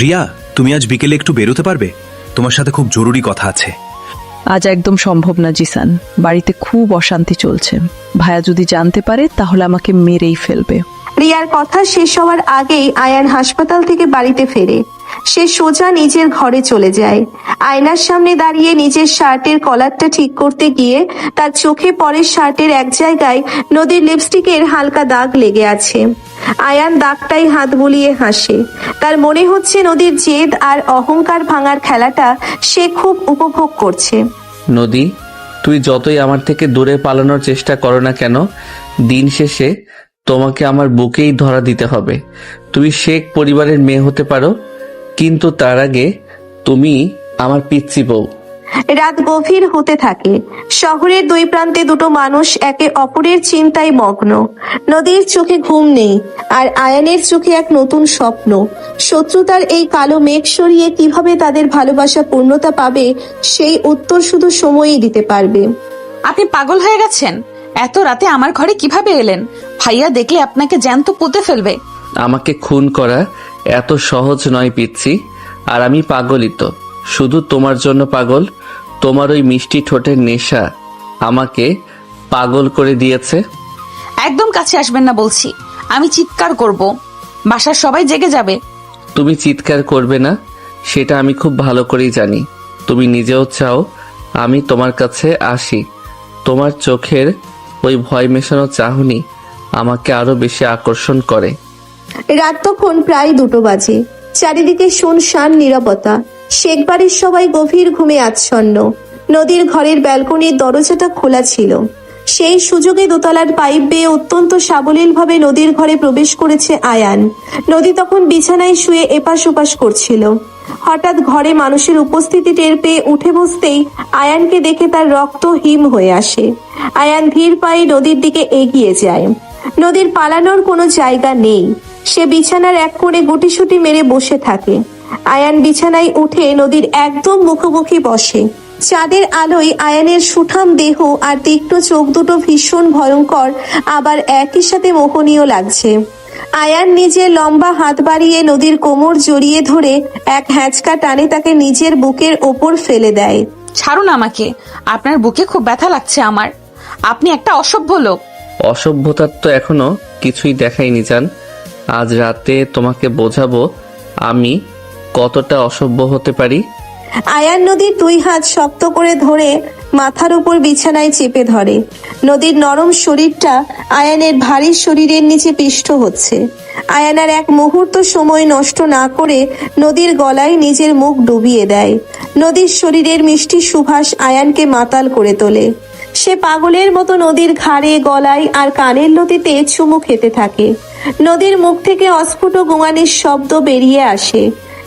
রিয়া, তুমি আজ বিকেলে একটু বেরোতে পারবে? তোমার সাথে খুব জরুরি কথা আছে। আজ একদম সম্ভব না জিসান, বাড়িতে খুব অশান্তি চলছে। ভাইয়া যদি জানতে পারে তাহলে আমাকে মেরেই ফেলবে। রিয়ার কথা শেষ হওয়ার আগেই আয়ান হাসপাতাল থেকে বাড়িতে ফেরে। সে সোজা নিজের ঘরে চলে যায়। আয়নার সামনে দাঁড়িয়ে নিজের শার্টের কলারটা ঠিক করতে গিয়ে তার চোখে পড়ে শার্টের এক জায়গায় নদীর লিপস্টিকের হালকা দাগ লেগে আছে। আয়ান দাগটাই হাত বুলিয়ে হাসে। তার মনে হচ্ছে নদীর জেদ আর অহংকার ভাঙার খেলাটা সে খুব উপভোগ করছে। নদী, তুই যতই আমার থেকে দূরে পালানোর চেষ্টা করো না কেন, দিন শেষে তোমাকে আমার বুকেই ধরা দিতে হবে। তুমি শেখ পরিবারের মেয়ে হতে পারো, কিন্তু তার আগে তুমি আমার পিচ্চি বউ। রাত গভীর হতে থাকে। শহরের দুই প্রান্তে দুটো মানুষ একে অপরের চিন্তায় মগ্ন। নদীর চোখে ঘুম নেই, আর আয়ানের চোখে এক নতুন স্বপ্ন। শত্রুতার এই কালো মেঘ সরিয়ে কিভাবে তাদের ভালোবাসা পূর্ণতা পাবে, সেই উত্তর শুধু সময়ই দিতে পারবে। আপনি পাগল হয়ে গেছেন? এত রাতে আমার ঘরে কিভাবে এলেন? ভাইয়া দেখলে আপনাকে জ্যান্ত পুঁতে ফেলবে। আমাকে খুন করা এত সহজ নয় পিচ্ছি, আর আমি পাগলই তো, শুধু তোমার জন্য পাগল। তোমার ওই মিষ্টি ঠোঁটের নেশা আমাকে পাগল করে দিয়েছে। একদম কাছে আসবেন না বলছি, আমি চিৎকার করব, বাসার সবাই জেগে যাবে। তুমি চিৎকার করবে না সেটা আমি খুব ভালো করেই জানি। তুমি নিজেও চাও আমি তোমার কাছে আসি। তোমার চোখের ওই ভয় মেশানো চাহনি আমাকে আরো বেশি আকর্ষণ করে। রাত তখন প্রায় 2টো বাজে। চারিদিকে শুনশান নীরবতা। শেখ বাড়ির সবাই গভীর ঘুমে আচ্ছন্ন। নদীর ঘরের ব্যালকনির দরজাটা খোলা ছিল। সেই সুযোগে দোতলার পাইপ বেয়ে অত্যন্ত সাবলীলভাবে নদীর ঘরে প্রবেশ করেছে আয়ান। নদী তখন বিছানায় শুয়ে এপাশ ওপাশ করছিল। হঠাৎ ঘরে মানুষের উপস্থিতি টের পেয়ে উঠে বসতেই আয়ানকে দেখে তার রক্ত হিম হয়ে আসে। আয়ান ধীর পায়ে নদীর দিকে এগিয়ে যায়। নদীর পালানোর কোনো জায়গা নেই। সে বিছানার এক কোণে গুটিসুটি মেরে বসে থাকে। আয়ান বিছানায় উঠে নদীর একদম মুখোমুখি বসে। চাঁদের আলোয় আয়ানের সুঠাম দেহ আর তীক্ষ্ণ চোখ দুটো ভীষণ ভয়ঙ্কর, আবার একই সাথে মোহনীয় লাগছে। আয়ান নিজের লম্বা হাত বাড়িয়ে নদীর কোমর জড়িয়ে ধরে এক হ্যাঁচকা টানে তাকে নিজের বুকের ওপর ফেলে দেয়। ছাড়ুন আমাকে, আপনার বুকে খুব ব্যথা লাগছে আমার। আপনি একটা অসভ্য লোক। অসভ্যতার তো এখনো কিছুই দেখাইনি জান। আজ রাতে তোমাকে বোঝাবো আমি কতটা অসভ্য হতে পারি। আয়ান নদীর 2 হাত শক্ত করে ধরে মাথার উপর বিছানায় চেপে ধরে। নদীর নরম শরীরটা আয়ানের ভারী শরীরের নিচে পিষ্ট হচ্ছে। আয়ান আর এক মুহূর্ত সময় নষ্ট না করে নদীর গলায় নিজের মুখ ডুবিয়ে দেয়। নদীর শরীরের মিষ্টি সুবাস আয়ানকে মাতাল করে তোলে। সে পাগলের মতো নদীর ঘাড়ে, গলায় আর কানের লতিতে চুমু খেতে থাকে। নদীর মুখ থেকে অস্ফুট গোঙানির শব্দ বেরিয়ে আসে।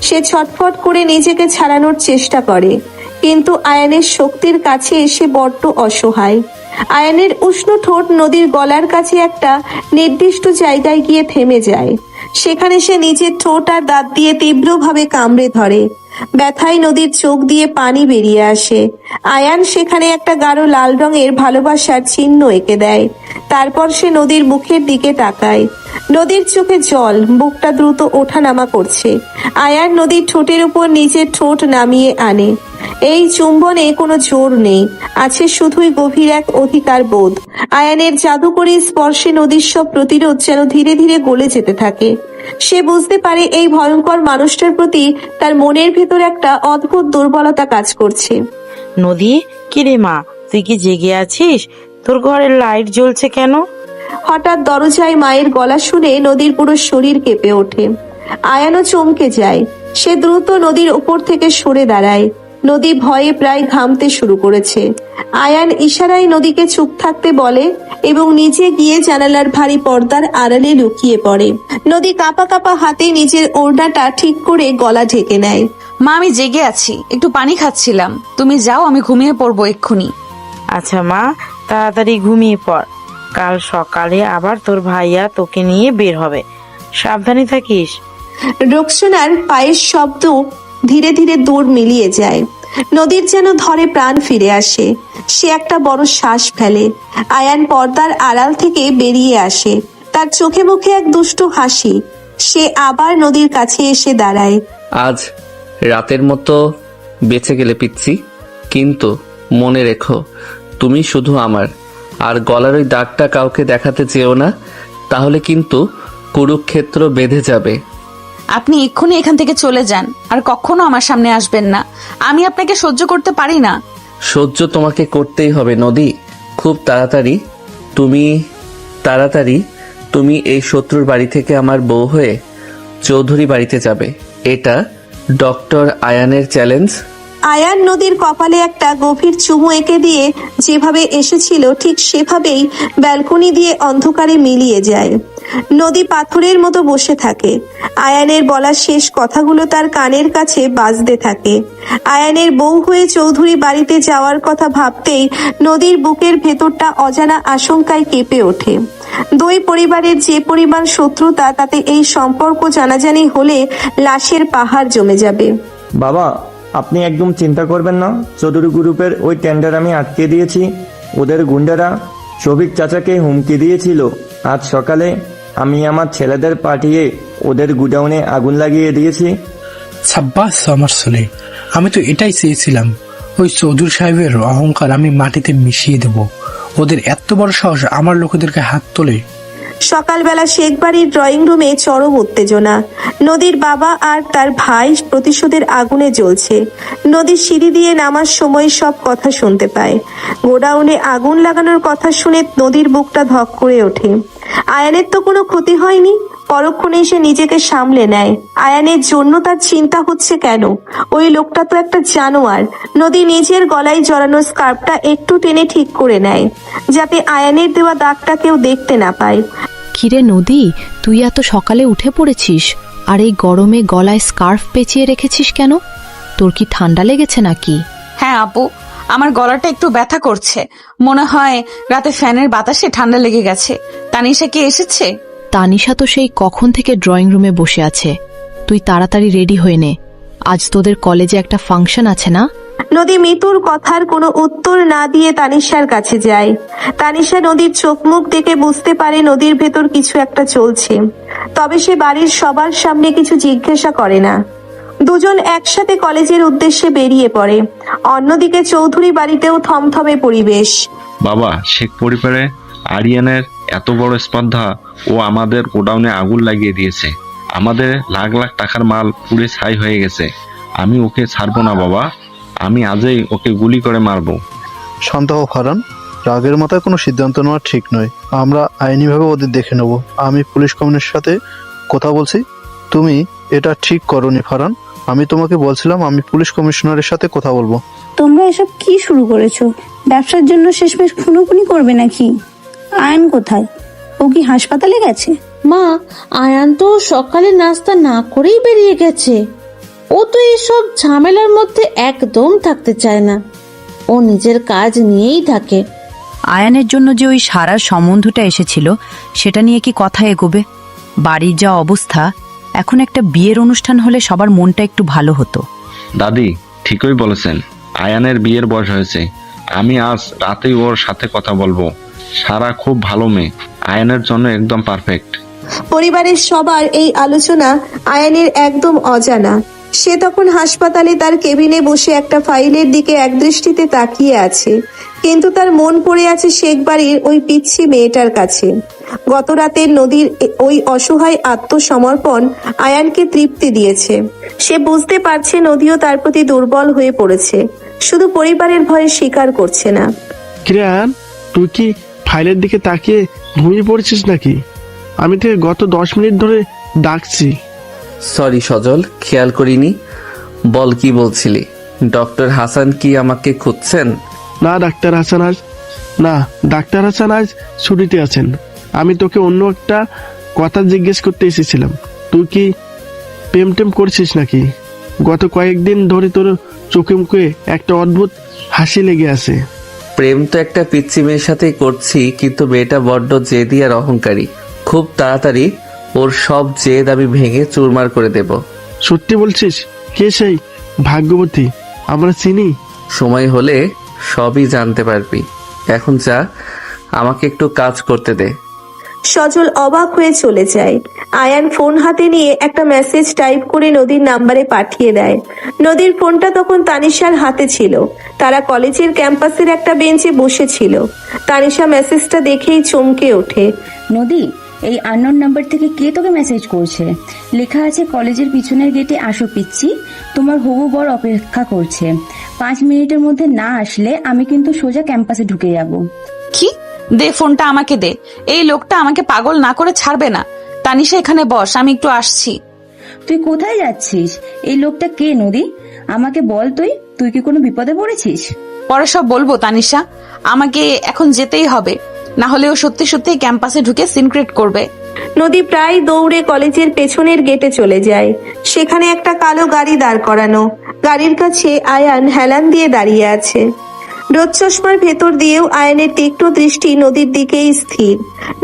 সে ছটফট করে নিজেকে ছাড়ানোর চেষ্টা করে, কিন্তু আয়ানের শক্তির কাছে এসে বড্ড অসহায়। আয়ানের উষ্ণ ঠোঁট নদীর গলার কাছে একটা নির্দিষ্ট জায়গায় গিয়ে থেমে যায়। সেখানে সে নিজের ঠোঁট আর দাঁত দিয়ে তীব্রভাবে কামড়ে ধরে। ব্যথায় নদীর চোখ দিয়ে পানি বেরিয়ে আসে। আয়ান সেখানে একটা গাঢ় লাল রঙের ভালোবাসার চিহ্ন এঁকে দেয়। তারপর সে নদীর মুখের দিকে তাকায়। নদীর চোখে জল, বুকটা দ্রুত ওঠানামা করছে। আয়ান নদীর ঠোঁটের উপর নিজের ঠোঁট নামিয়ে আনে। এই চুম্বনে কোনো জোর নেই, আছে শুধুই গভীর এক অধিকার বোধ। আয়ানের জাদুকরী স্পর্শে নদীর সব প্রতিরোধ যেন ধীরে ধীরে গলে যেতে থাকে। সে বুঝতে পারে এই ভয়ঙ্কর মানুষটার প্রতি তার মনের ভেতর একটা অদ্ভুত দুর্বলতা কাজ করছে। নদী, কিরে মা, তুই কি জেগে আছিস? তোর ঘরের লাইট জ্বলছে কেন? হঠাৎ দরজায় মায়ের গলা শুনে নদীর পুরো শরীর কেঁপে ওঠে। আয়ানও চমকে যায়। সে দ্রুত নদীর উপর থেকে সরে দাঁড়ায়। নদী ভয়ে প্রায় ঘামতে শুরু করেছে। আয়ান ইশারায় নদীকে চুপ থাকতে বলে এবং নিচে গিয়ে জানালার ভারী পর্দার আড়ালে লুকিয়ে পড়ে। নদী কাঁপা কাঁপা হাতে নিজের ওড়নাটা ঠিক করে গলা ঢেকে নেয়। মা, আমি জেগে আছি, একটু পানি খাচ্ছিলাম। তুমি যাও, আমি ঘুমিয়ে পড়বো এক্ষুনি। আচ্ছা মা, তাড়াতাড়ি ঘুমিয়ে পড়। কাল সকালে আবার তোর ভাইয়া তোকে নিয়ে বের হবে, সাবধানে থাকিস। রোকসানার পায়ের শব্দ ধীরে ধীরে দৌড় মিলিয়ে যায়। নদীর যেন ধরে প্রাণ ফিরে আসে। সে একটা বড় শ্বাস ফেলে। আয়ান পর্দার আড়াল থেকে বেরিয়ে আসে, তার চোখে মুখে এক দুষ্টু হাসি। সে আবার নদীর কাছে এসে দাঁড়ায়। আজ রাতের মতো বেঁচে গেলে পিচ্ছি, কিন্তু মনে রেখো তুমি শুধু আমার। আর গলার ওই দাগটা কাউকে দেখাতে চেও না, তাহলে কিন্তু কুরুক্ষেত্র বেঁধে যাবে। আপনি এক্ষুনি এখান থেকে চলে যান, আর কখনো আমার সামনে আসবেন না। আমি আপনাকে সহ্য করতে পারি না। সহ্য তোমাকে করতেই হবে নদী। খুব তাড়াতাড়ি তুমি এই শত্রুর বাড়ি থেকে আমার বউ হয়ে চৌধুরী বাড়িতে যাবে। এটা ডক্টর আয়ানের চ্যালেঞ্জ। আয়ান নদীর কপালে একটা গভীর চুমু এঁকে দিয়ে যেভাবে এসেছিল ঠিক সেভাবেই ব্যালকনি দিয়ে অন্ধকারে মিলিয়ে যায়। নদী পাথরের মতো বসে থাকে। আয়ানের বলা শেষ কথাগুলো তার কানের কাছে বাজতে থাকে। আয়ানের বউ হয়ে চৌধুরী বাড়িতে যাওয়ার কথা ভাবতেই নদীর বুকের ভেতরটা অজানা আশঙ্কায় কেঁপে ওঠে। দুই পরিবারের যে পরিমাণ শত্রুতা, তাতে এই সম্পর্ক জানাজানি হলে লাশের পাহাড় জমে যাবে। বাবা, আপনি একদম চিন্তা করবেন না। চৌধুরী গ্রুপের ওই টেন্ডার আমি আটকে দিয়েছি। ওদের গুন্ডারা শফিক চাচাকে হুমকি দিয়েছিল। আজ সকালে আমি আমার ছেলেদের পাঠিয়ে ওদের গুডাউনে আগুন লাগিয়ে দিয়েছি। সাব্বাস আমার ছেলে, আমি তো এটাই চেয়েছিলাম। ওই চৌধুরী সাহেবের অহংকার আমি মাটিতে মিশিয়ে দেব। ওদের এত বড় সাহস আমার লোকেদেরকে হাত তোলে। সকালবেলা শেখ বাড়ির ড্রয়িং রুমে চরম উত্তেজনা। নদীর বাবা আর তার ভাই প্রতিশোধের আগুনে জ্বলছে। নদীর সিঁড়ি দিয়ে নামার সময় সব কথা শুনতে পায়। গোডাউনে আগুন লাগানোর কথা শুনে নদীর বুকটা ধক করে ওঠে। আয়ানের তো কোনো ক্ষতি হয়নি। পরক্ষণে সে নিজেকে সামলে নেয়। আয়ানের জন্য তার চিন্তা হচ্ছে কেন? ওই লোকটা তো একটা জানোয়ার। নদী নিজের গলায় জড়ানো স্কার্ফটা একটু টেনে ঠিক করে নেয়, যাতে আয়ানের দেওয়া দাগটা কেউ দেখতে না পায়। কিরে নদী, তুই এত সকালে উঠে পড়েছিস, আর এই গরমে গলায় স্কার্ফ পেঁচিয়ে রেখেছিস কেন? তোর কি ঠান্ডা লেগেছে নাকি? হ্যাঁ আপু, আমার গলাটা একটু ব্যথা করছে। মনে হয় রাতে ফ্যানের বাতাসে ঠান্ডা লেগে গেছে। তানিশা কি এসেছে? তানিশা তো সেই কখন থেকে ড্রয়িং রুমে বসে আছে। তুই তাড়াতাড়ি রেডি হয়ে নে, আজ তোদের কলেজে একটা ফাংশন আছে না? নদী মিতুর কথার কোনো উত্তর না দিয়ে তানিশার কাছে যায়। তানিশা নদীর চোখ মুখ দেখে বুঝতে পারে নদীর ভেতর কিছু একটা চলছে, তবে সে বাড়ির সবার সামনে কিছু জিজ্ঞাসা করে না। দুজন একসাথে কলেজের উদ্দেশ্যে বেরিয়ে পড়ে। অন্যদিকে চৌধুরী বাড়িতেও থমথমে পরিবেশ। বাবা, শেখ পরিবারে আরিয়ানের এত বড় স্পর্ধা, ও আমাদের গোডাউনে আগুন লাগিয়ে দিয়েছে। আমাদের লাখ লাখ টাকার মাল পুড়ে ছাই হয়ে গেছে। আমি ওকে ছাড়বো না বাবা, আমি আজই ওকে গুলি করে মারবো। শান্ত হও ফারহান, রাগের মাথায় কোনো সিদ্ধান্ত নেওয়া ঠিক নয়। আমরা আইনিভাবে ওদের দেখে নেব। আমি পুলিশ কমিশনের সাথে কথা বলছি। তুমি এটা ঠিক করোনি ফারহান। আমি তোমাকে বলছিলাম আমি পুলিশ কমিশনারের সাথে কথা বলবো। তোমরা এসব কি শুরু করেছো? ব্যবসার জন্য শেষমেশ খুনোখুনি করবে নাকি? আয়ন কোথায়? ও কি হাসপাতালে গেছে? মা, আয়ান তো সকালে নাস্তা না করেই বেরিয়ে গেছে। ও তো এইসব ঝামেলার মধ্যে একদম থাকতে চায় না। ও নিজের কাজ নিয়েই থাকে। আয়ানের জন্য যে ওই সারা সম্বন্ধটা এসেছিল, সেটা নিয়ে কি কথা এগোবে? বাড়ির যা অবস্থা, এখন একটা বিয়ের অনুষ্ঠান হলে সবার মনটা একটু ভালো হতো। দাদি ঠিকই বলেছেন, আয়ানের বিয়ের বয়স হয়েছে। আমি আজ রাতেই ওর সাথে কথা বলবো। সারা খুব ভালো মেয়ে, আয়ানের জন্য একদম পারফেক্ট। পরিবারের সবার এই আলোচনা আয়ানের একদম অজানা। সে তখন হাসপাতালে তার কেবিনে বসে একটা ফাইলের দিকে একদৃষ্টিতে তাকিয়ে আছে, কিন্তু তার মন পড়ে আছে শেখ বাড়ির ওই পিচ্ছি মেয়েটার কাছে। গত রাতে নদীর ওই অসহায় আত্মসমর্পণ আয়ানকে তৃপ্তি দিয়েছে। সে বুঝতে পারছে নদীও তার প্রতি দুর্বল হয়ে পড়েছে, শুধু পরিবারের ভয়ে স্বীকার করছে না। কিরে আয়ান, তুই কি ফাইলের দিকে তাকিয়ে ঘুমিয়ে পড়েছিস নাকি? আমি তোকে গত 10 মিনিট ধরে ডাকছি। সরি সজল, খেয়াল করিনি। বল, কি বলছিলি? ডক্টর হাসান কি আমাকে খুঁজছেন? না ডাক্তার হাসান আজ ছুটিতে আছেন। আমি তোকে অন্য একটা কথা জিজ্ঞেস করতে এসেছিলাম। তুই কি প্রেম টেম করছিস নাকি? গত কয়েকদিন ধরে তোর চোখে মুখে একটা অদ্ভুত হাসি লেগে আছে। প্রেম তো একটা পিচ্চি মেয়ের সাথেই করছি, কিন্তু মেয়েটা বড্ড জেদি আর অহংকারী। খুব তাড়াতাড়ি ওর সব জেদ আমি ভেঙে চুরমার করে দেব। সত্যি বলছিস? কে সেই ভাগ্যবতী? আমরা চিনি? সময় হলে সবই জানতে পারবি। এখন যা, আমাকে একটু কাজ করতে দে। সজল অবাক হয়ে চলে যায়। আয়ান ফোন হাতে নিয়ে একটা মেসেজ টাইপ করে নদীর নাম্বারে পাঠিয়ে দেয়। নদীর ফোনটা তখন তানিশার হাতে ছিল। তারা কলেজের ক্যাম্পাসের একটা বেঞ্চে বসেছিল। তানিশা মেসেজটা দেখেই চমকে ওঠে। নদী, এই আননোন নাম্বার থেকে কে তোকে মেসেজ করছে? লেখা আছে, কলেজের পিছনের গেটে আসো পিচ্ছি, তোমার হবু বর অপেক্ষা করছে। 5 মিনিটের মধ্যে না আসলে আমি কিন্তু সোজা ক্যাম্পাসে ঢুকে যাব। কি? দে ফোনটা আমাকে দে। এই লোকটা আমাকে পাগল না করে ছাড়বে না। তানিশা এখানে বস, আমি একটু আসছি। তুই কোথায় যাচ্ছিস? এই লোকটা কে নদী? আমাকে বল, তুই কি কোনো বিপদে পড়েছিস? পরে সব বলবো তানিশা, আমাকে এখন যেতেই হবে, না হলে ও সত্যি সত্যি ক্যাম্পাসে ঢুকে সিনক্রেট করবে। নদী প্রায় দৌড়ে কলেজের পেছনের গেটে চলে যায়। সেখানে একটা কালো গাড়ি দাঁড় করানো। গাড়ির কাছে আয়ান হেলান দিয়ে দাঁড়িয়ে আছে। রোদ চশমার ভেতর দিয়েও আয়ানের তীক্ষ্ণ দৃষ্টি নদীর দিকেই স্থির।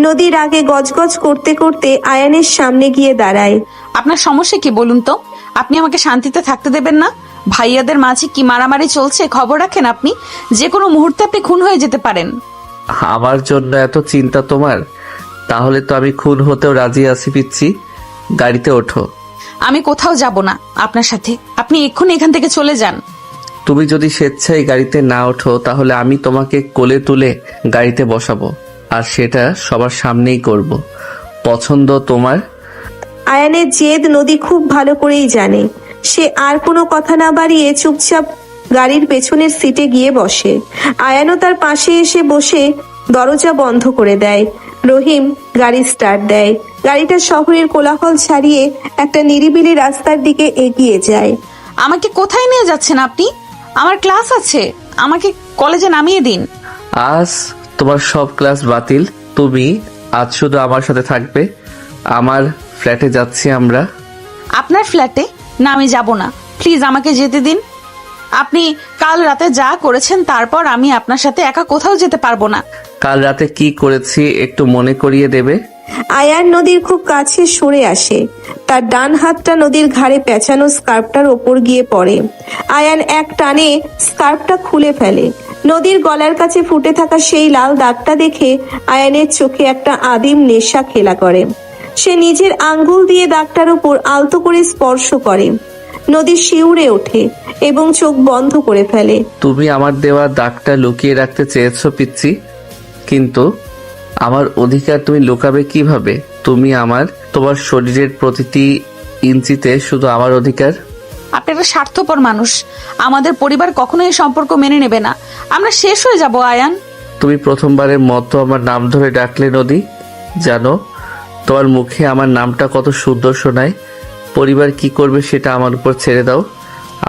নদীর আগে গজগজ করতে করতে আয়ানের সামনে গিয়ে দাঁড়ায়। আপনার সমস্যা কি বলুন তো? আপনি আমাকে শান্তিতে থাকতে দেবেন না? ভাইয়াদের মাঝে কি মারামারি চলছে খবর রাখেন আপনি? যে কোনো মুহূর্তে আপনি খুন হয়ে যেতে পারেন। আমার জন্য এত চিন্তা তোমার? তাহলে তো আমি খুন হতেও রাজি আছি পিচ্ছি। গাড়িতে ওঠো। আমি কোথাও যাব না আপনার সাথে। আপনি এক্ষুনি এখান থেকে চলে যান। তুমি যদি স্বেচ্ছায় গাড়িতে না ওঠো তাহলে আমি তোমাকে কোলে তুলে গাড়িতে বসাবো, আর সেটা সবার সামনেই করব। পছন্দ তোমার? আয়ানের জেদ নদী খুব ভালো করেই জানে। সে আর কোনো কথা না বাড়িয়ে চুপচাপ গাড়ির পেছনের সিটে গিয়ে বসে। আয়ানও তার পাশে এসে বসে দরজা বন্ধ করে দেয়। রহিম গাড়ি স্টার্ট দেয়। গাড়িটা শহরের কোলাহল ছাড়িয়ে একটা নিরিবিলি রাস্তার দিকে এগিয়ে যায়। আমাকে কোথায় নিয়ে যাচ্ছেন আপনি? আমার ক্লাস আছে, আমাকে কলেজে নামিয়ে দিন। আজ তোমার সব ক্লাস বাতিল। তুমি আজ শুধু আমার সাথে থাকবে। আমার ফ্ল্যাটে যাচ্ছি আমরা। আপনার ফ্ল্যাটে? না, আমি যাব না, প্লিজ আমাকে যেতে দিন। আপনি কাল রাতে যা করেছেন তারপর আমি আপনার সাথে একা কোথাও যেতে পারবো না। কাল রাতে কি করেছি একটু মনে করিয়ে দেবে? আয়ান নদীর খুব কাছে সরে আসে। তার ডান হাতটা নদীর ঘাড়ে পেঁচানো স্কার্ফটার ওপর গিয়ে পড়ে। আয়ান এক টানে স্কার্ফটা খুলে ফেলে। নদীর গলার কাছে ফুটে থাকা সেই লাল দাগটা দেখে আয়ানের চোখে একটা আদিম নেশা খেলা করে। সে নিজের আঙ্গুল দিয়ে দাগটার উপর আলতো করে স্পর্শ করে। নদী শিউরে ওঠে এবং চোখ বন্ধ করে ফেলে। তুমি আমার দেওয়া দাগটা লুকিয়ে রাখতে চেয়েছো পিচ্ছি, কিন্তু আমার অধিকার তুমি লুকাবে কিভাবে? তোমার শরীরের প্রতিটি ইঞ্চিতে শুধু আমার অধিকার। আপনি একটা স্বার্থপর মানুষ। আমাদের পরিবার কখনোই এই সম্পর্ক মেনে নেবে না। আমরা শেষ হয়ে যাব আয়ান। তুমি প্রথমবারের মতো আমার নাম ধরে ডাকলে নদী। জানো তোমার মুখে আমার নামটা কত সুন্দর শোনায়। পরিবার কি করবে সেটা আমার উপর ছেড়ে দাও।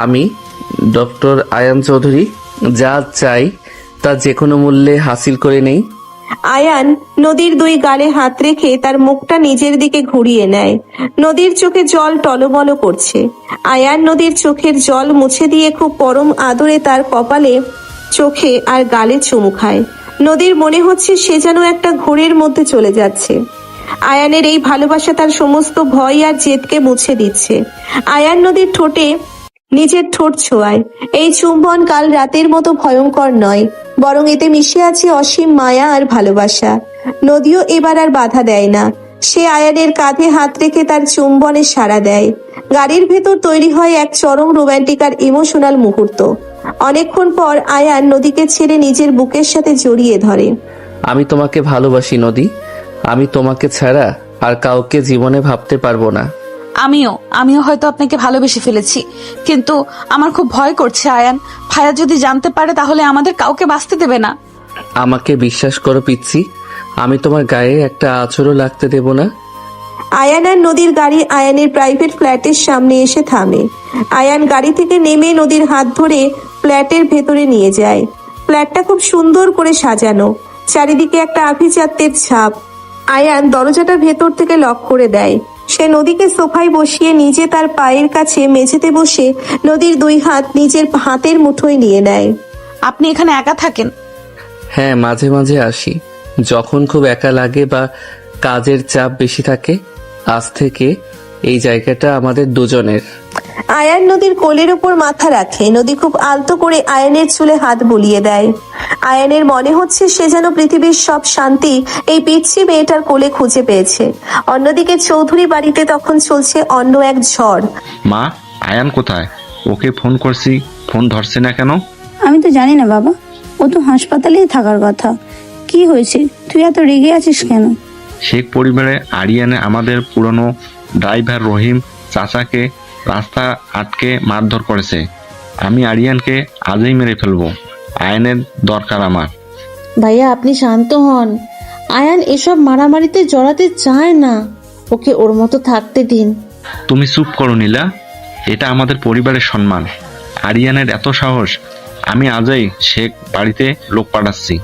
আমি ডক্টর আয়ান চৌধুরী যা চাই তা যে কোনো মূল্যে হাসিল করে নেই। আয়ান নদীর দুই গালে হাত রেখে তার মুখটা নিজের দিকে ঘুরিয়ে নেয়। নদীর চোখে জল টলমল করছে। আয়ান নদীর চোখের জল মুছে দিয়ে খুব পরম আদরে তার কপালে, চোখে আর গালে চুমু খায়। নদীর মনে হচ্ছে সে যেন একটা ঘোরের মধ্যে চলে যাচ্ছে। আয়ানের এই ভালোবাসা তার সমস্ত ভয় আর জেদকে মুছে দিচ্ছে। আয়ান নদীর ঠোঁটে নিজের ঠোঁট ছোঁয়ায়। এই চুম্বন কাল রাতের মতো ভয়ঙ্কর নয়, বরং এতে মিশে আছে অসীম মায়া আর ভালোবাসা। নদীও এবার আর বাধা দেয় না। সে আয়ানের কাঁধে হাত রেখে তার চুম্বনে সাড়া দেয়। গাড়ির ভেতর তৈরি হয় এক চরম রোমান্টিক আর ইমোশনাল মুহূর্ত। অনেকক্ষণ পর আয়ান নদীকে ছেড়ে নিজের বুকের সাথে জড়িয়ে ধরে। আমি তোমাকে ভালোবাসি নদী। আমি তোমাকে ছাড়া আর কাউকে জীবনে ভাবতে পারবো না। আমিও হয়তো আপনাকে ভালোবেসে ফেলেছি, কিন্তু আমার খুব ভয় করছে আয়ান। ভাইয়া যদি জানতে পারে তাহলে আমাদের কাউকে বাঁচতে দেবে না। আমাকে বিশ্বাস করো পিচ্ছি, আমি তোমার গায়ে একটা আঁচড়ও লাগতে দেব না। আয়ান আর নদীর গাড়ি আয়ানের প্রাইভেট ফ্ল্যাটের সামনে এসে থামে। আয়ান গাড়ি থেকে নেমে নদীর হাত ধরে ফ্ল্যাটের ভেতরে নিয়ে যায়। ফ্ল্যাটটা খুব সুন্দর করে সাজানো, চারিদিকে একটা আভিজাত্যের ছাপ। আয়ান দরজাটা ভেতর থেকে লক করে দেয়। সে নদীকে সোফায় বসিয়ে নিজে তার পায়ের কাছে মেঝেতে বসে নদীর দুই হাত নিজের হাতের মুঠোয় নিয়ে নেয়। আপনি এখানে একা থাকেন? হ্যাঁ, মাঝে মাঝে আসি, যখন খুব একা লাগে বা কাজের চাপ বেশি থাকে। আজ থেকে এই জায়গাটা আমাদের দুজনের। আয়ান নদীর কোলের উপর মাথা রাখে। নদী খুব আলতো করে আয়ানের চুলে হাত বুলিয়ে দেয়। আয়ানের মনে হচ্ছে সে যেন পৃথিবীর সব শান্তি এই পিচ্ছি মেয়েটার কোলে খুঁজে পেয়েছে। অন্যদিকে চৌধুরী বাড়িতে তখন চলছে অন্য এক ঝড়। মা, আয়ান কোথায়? ওকে ফোন করছি, ফোন ধরছে না কেন? আমি তো জানি না বাবা, ও তো হাসপাতালেই থাকার কথা। কি হয়েছে, তুই এত রেগে আছিস কেন? শেখ পরিবারে আরিয়ানে আমাদের পুরনো ড্রাইভার রহিম চাচাকে রাস্তা আটকে মারধর করেছে। আমি আরিয়ানকে আজই মেরে ফেলবো। আয়ানের দরকার আমার। ভাইয়া আপনি শান্ত হন। আয়ান এসব মারামারিতে জড়াতে চায় না, ওকে ওর মতো থাকতে দিন। তুমি চুপ করো নীলা, এটা আমাদের পরিবারের সম্মান। আরিয়ানের এত সাহস, আমি আজই শেখ বাড়িতে লোক পাঠাচ্ছি।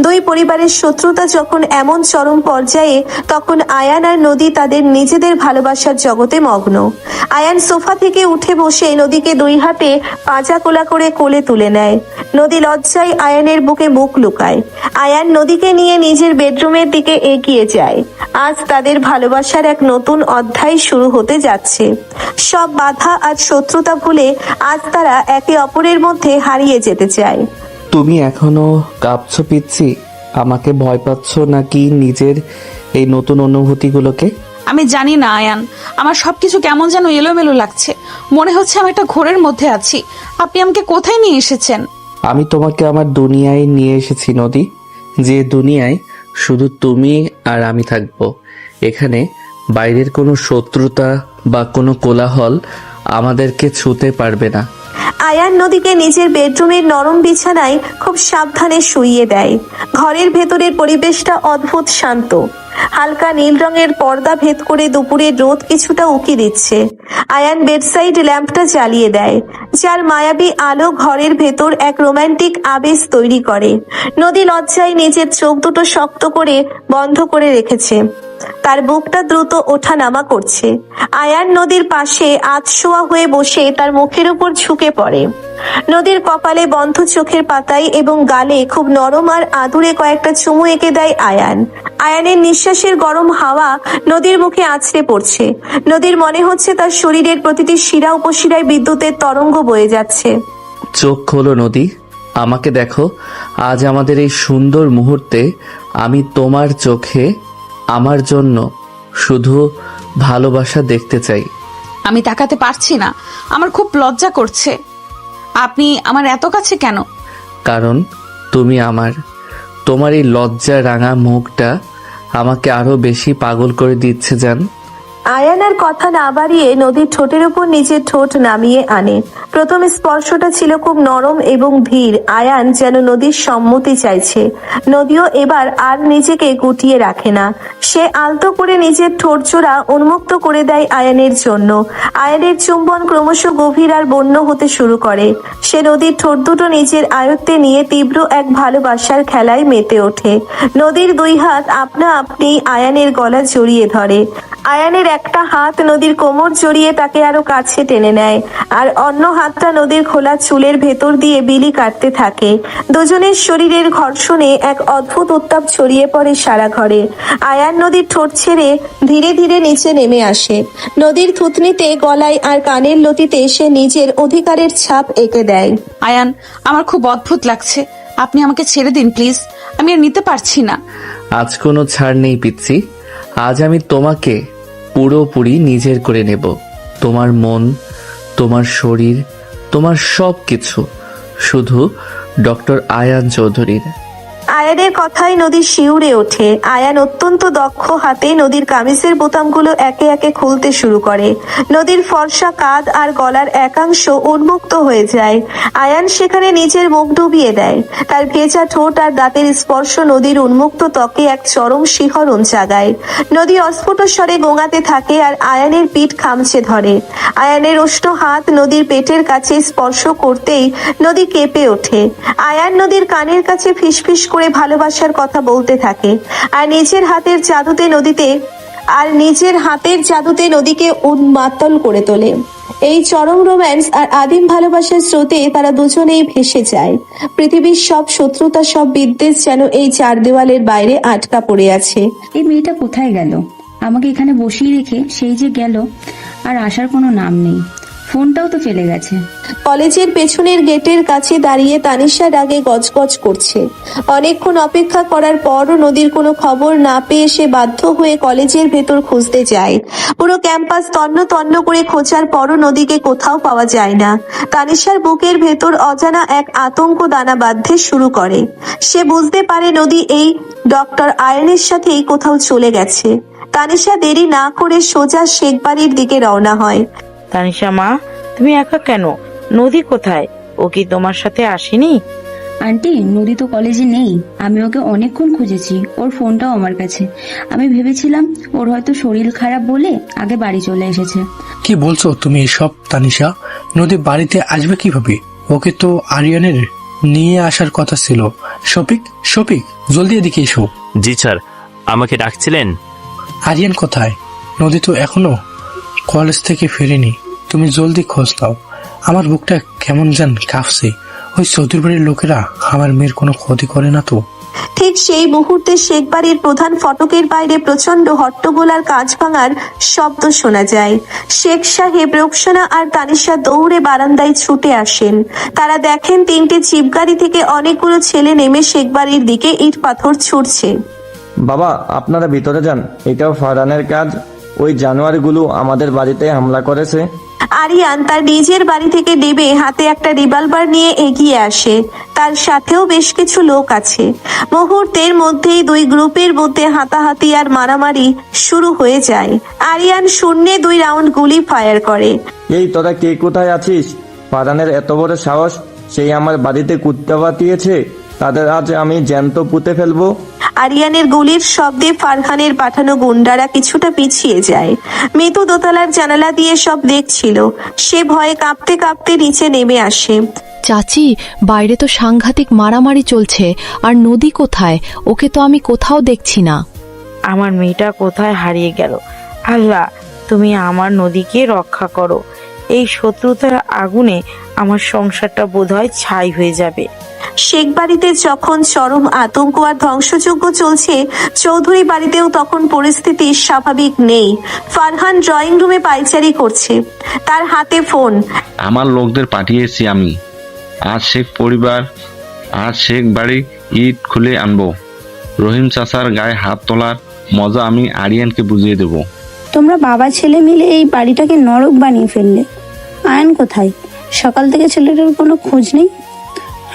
দুই পরিবারের শত্রুতা যখন এমন চরম পর্যায়ে, তখন আয়ান আর নদী তাদের নিজেদের ভালোবাসার জগতে মগ্ন। আয়ান সোফা থেকে উঠে বসে নদীকে দুই হাতে পাঁজা কোলা করে কোলে তুলে নেয়। নদী লজ্জায় আয়ানের বুকে মুখ লুকায়। আয়ান নদীকে নিয়ে নিজের বেডরুমের দিকে এগিয়ে যায়। আজ তাদের ভালোবাসার এক নতুন অধ্যায় শুরু হতে যাচ্ছে। সব বাধা আর শত্রুতা ভুলে আজ তারা একে অপরের মধ্যে হারিয়ে যেতে চায়। তুমি এখনো কাঁপছো পিচ্ছি? আমাকে ভয় পাচ্ছ নাকি নিজের এই নতুন অনুভূতিগুলোকে? আমি জানি না আয়ান, আমার সবকিছু কেমন যেন এলোমেলো লাগছে। মনে হচ্ছে আমি একটা ঘোরের মধ্যে আছি। আপনি আমাকে কোথায় নিয়ে এসেছেন? আমি তোমাকে আমার দুনিয়ায় নিয়ে এসেছি নদী, যে দুনিয়ায় শুধু তুমি আর আমি থাকবো। এখানে বাইরের কোনো শত্রুতা বা কোনো কোলাহল আমাদেরকে ছুঁতে পারবে না। আয়ান নদীকে নিজের বেডরুমের নরম বিছানায় খুব সাবধানে শুইয়ে দেয়। ঘরের ভেতরের পরিবেশটা অদ্ভুত শান্ত। হালকা নীল রঙের পর্দা ভেদ করে দুপুরের রোদ কিছুটা উকি দিচ্ছে। আয়ান বেডসাইড ল্যাম্পটা জ্বালিয়ে দেয়, যার মায়াবী আলো ঘরের ভেতর এক রোমান্টিক আবেশ তৈরি করে। নদী লজ্জায় নিজের চোখ দুটো শক্ত করে বন্ধ করে রেখেছে। তার বুকটা দ্রুত ওঠানামা করছে। আয়ান নদীর পাশে আধশোয়া হয়ে বসে তার মুখের উপর ঝুঁকে পড়ে। নদীর কপালে বন্ধ চোখের পাতায় এবং গালে খুব নরম আর আদুরে কয়েকটা চুমু এঁকে দেয় আয়ান। আয়ানের নিঃশ্বাসের গরম হাওয়া নদীর মুখে আছড়ে পড়ছে। নদীর মনে হচ্ছে তার শরীরের প্রতিটি শিরা উপশিরায় বিদ্যুতের তরঙ্গ বয়ে যাচ্ছে। চোখ খোলো নদী, আমাকে দেখো। আজ আমাদের এই সুন্দর মুহূর্তে আমি তোমার চোখে আমার জন্য শুধু ভালোবাসা দেখতে চাই। আমি তাকাতে পারছি না, আমার খুব লজ্জা করছে। আপনি আমার এত কাছে কেন? কারণ তুমি আমার। তোমার এই লজ্জা রাঙা মুখটা আমাকে আরো বেশি পাগল করে দিচ্ছে জান। আয়ান আর কথা না বাড়িয়ে নদীর ঠোঁটের উপর নিজের ঠোঁট নামিয়ে আনে। প্রথম স্পর্শটা ছিল খুব নরম এবং ধীর। আয়ান যেন নদীর সম্মতি চাইছে। নদীও এবার আর নিজেকে গুটিয়ে রাখে না। সে আলতো করে নিজের ঠোঁট জোড়া উন্মুক্ত করে দেয় আয়ানের জন্য। আয়ানের চুম্বন ক্রমশ গভীর আর বন্য হতে শুরু করে। সে নদীর ঠোঁট দুটো নিজের আয়ত্তে নিয়ে তীব্র এক ভালোবাসার খেলায় মেতে ওঠে। নদীর দুই হাত আপনা আপনি আয়ানের গলা জড়িয়ে ধরে। আয়ানের একটা হাত নদীর কোমর জড়িয়ে তাকে আরো কাছে টেনে নেয়, আর অন্য হাতটা নদীর খোলা চুলের ভেতর দিয়ে বিলি কাটতে থাকে। দুজনের শরীরের ঘর্ষণে এক অদ্ভুত উত্তাপ ছড়িয়ে পড়ে সারা ঘরে। আয়ান নদীর ঠোঁট ছেড়ে ধীরে ধীরে নিচে নেমে আসে। নদীর থুতনিতে, গলায় আর কানের লতিতে সে নিজের অধিকারের ছাপ এঁকে দেয়। আয়ান, আমার খুব অদ্ভুত লাগছে। আপনি আমাকে ছেড়ে দিন প্লিজ, আমি আর নিতে পারছি না। আজ কোনো ছাড় নেই পিচ্ছি। আজ আমি তোমাকে পুরোপুরি নিজের করে নেব। তোমার মন, তোমার শরীর, তোমার সব কিছু শুধু ডক্টর আয়ান চৌধুরীর। আয়ানের কথায় নদী শিউরে ওঠে। আয়ান অত্যন্ত দক্ষ হাতে নদীর কামিজের বোতামগুলো একে একে খুলতে শুরু করে। নদীর ফর্সা কাঁধ আর গলার একাংশ উন্মুক্ত হয়ে যায়। আয়ান সেখানে নিজের মুখ ডুবিয়ে দেয়। তার ভেজা ঠোঁট আর দাঁতের স্পর্শ নদীর উন্মুক্ত ত্বকে এক চরম শিহরণ জাগায়। নদী অস্ফুট স্বরে গোঙাতে থাকে আর আয়ানের পিঠ খামচে ধরে। আয়ানের উষ্ণ হাত নদীর পেটের কাছে স্পর্শ করতেই নদী কেঁপে ওঠে। আয়ান নদীর কানের কাছে ফিসফিস করে ভালোবাসার কথা বলতে থাকে, আর নিজের হাতের জাদুতে নদীকে উন্মাতন করে তোলে। এই চরম রোম্যান্স আর আদিম ভালোবাসার স্রোতে তারা দুজনেই ভেসে যায়। পৃথিবীর সব শত্রুতা, সব বিদ্বেষ যেন এই চার দেওয়ালের বাইরে আটকা পড়ে আছে। এই মেয়েটা কোথায় গেল? আমাকে এখানে বসিয়ে রেখে সেই যে গেল, আর আসার কোনো নাম নেই। ফোনটাও তো ফেলে গেছে। কলেজের পেছনের গেটের কাছে দাঁড়িয়ে তানিশা রাগে গজগজ করছে। অনেকক্ষণ অপেক্ষা করার পরও নদীর কোনো খবর না পেয়ে সে বাধ্য হয়ে কলেজের ভেতর খুঁজতে যায়। পুরো ক্যাম্পাস তন্ন তন্ন করে খোঁজার পরও নদীকে কোথাও পাওয়া যায় না। তানিশার বুকের ভেতর অজানা এক আতঙ্ক দানা বাঁধতে শুরু করে। সে বুঝতে পারে নদী এই ডক্টর আয়নের সাথেই কোথাও চলে গেছে। তানিশা দেরি না করে সোজা শেখ বাড়ির দিকে রওনা হয়। তানিশা মা, তুমি একা কেন? নদী কোথায়? ও কি তোমার সাথে আসেনি? আন্টি, নদী তো কলেজে নেই। আমি ওকে অনেকক্ষণ খুঁজেছি, ওর ফোনটাও আমার কাছে। আমি ভেবেছিলাম ওর হয়তো শরীর খারাপ বলে আগে বাড়ি চলে এসেছে। কি বলছো তুমি এসব তানিশা? নদী বাড়িতে আসবে কিভাবে? ওকে তো আরিয়ানের নিয়ে আসার কথা ছিল। শফিক, শফিক, জলদি এদিকে এসো। জি স্যার, আমাকে ডাকছিলেন? আরিয়ান কোথায়? নদী তো এখনো কলেজ থেকে ফেরেনি। তুমি জলদি খোঁজ দাও। আমার বুকটা কেমন যেন কাঁপছে। ওই চৌধুরী বাড়ির লোকেরা আমার মেয়ের কোনো ক্ষতি করে না তো? ঠিক সেই মুহূর্তে শেখ বাড়ির প্রধান ফটকের বাইরে প্রচন্ড হট্টগোলার কাঁচ ভাঙার শব্দ শোনা যায়। শেখ সাহেব, রোকসানা আর তানিশা দৌড়ে বারান্দায় ছুটে আসেন। তারা দেখেন তিনটে জিপ গাড়ি থেকে অনেকগুলো ছেলে নেমে শেখ বাড়ির দিকে ইট পাথর ছুটছে। বাবা, আপনারা ভিতরে যান। এটাও ফারহানের কাজ। ওই জানোয়ারগুলো আমাদের বাড়িতে হামলা করেছে। আরিয়ান তার নিজের বাড়ি থেকে নেমে হাতে একটা রিভলভার নিয়ে এগিয়ে আসে। তার সাথেও বেশ কিছু লোক আছে। মুহূর্তের মধ্যেই দুই গ্রুপের মধ্যে হাতাহাতি আর মারামারি শুরু হয়ে যায়। আরিয়ান শূন্যে 2 রাউন্ড গুলি ফায়ার করে। এই তোরা কে কোথায় আছিস? ফারহানের এত বড় সাহস, সেই আমার বাড়িতে কুত্তা বাতিয়েছে। তাদের আজ আমি জ্যান্ত পুঁতে ফেলবো। আরিয়ানের গুলির শব্দে ফারহানের পাঠানো গুন্ডারা কিছুটা পিছিয়ে যায়। মিতু দোতলার জানালা দিয়ে সব দেখছিল। সে ভয়ে কাঁপতে কাঁপতে নিচে নেমে আসে। চাচি, বাইরে তো সাংঘাতিক মারামারি চলছে। আর নদী কোথায়? ওকে তো আমি কোথাও দেখছি না। আমার মেয়েটা কোথায় হারিয়ে গেল? আল্লাহ, তুমি আমার নদীকে রক্ষা করো। এই শত্রুতার আগুনে আমার সংসারটা বোধহয় ছাই হয়ে যাবে। শেখ বাড়িতে যখন চরম আতঙ্ক আর ধ্বংসযজ্ঞ চলছে, চৌধুরী বাড়িতেও তখন পরিস্থিতি স্বাভাবিক নেই। ফারহান ড্রয়িং রুমে পায়চারি করছে, তার হাতে ফোন। আমার লোকদের পাঠিয়েছি আমি। আজ শেখ বাড়ি ইট খুলে আনবো। রহিম চাচার গায়ে হাত তোলার মজা আমি আরিয়ানকে বুঝিয়ে দেব। তোমরা বাবা ছেলে মিলে এই বাড়িটাকে নরক বানিয়ে ফেললে। আয়ন কোথায়? সকাল থেকে ছেলেটার কোনো খোঁজ নেই।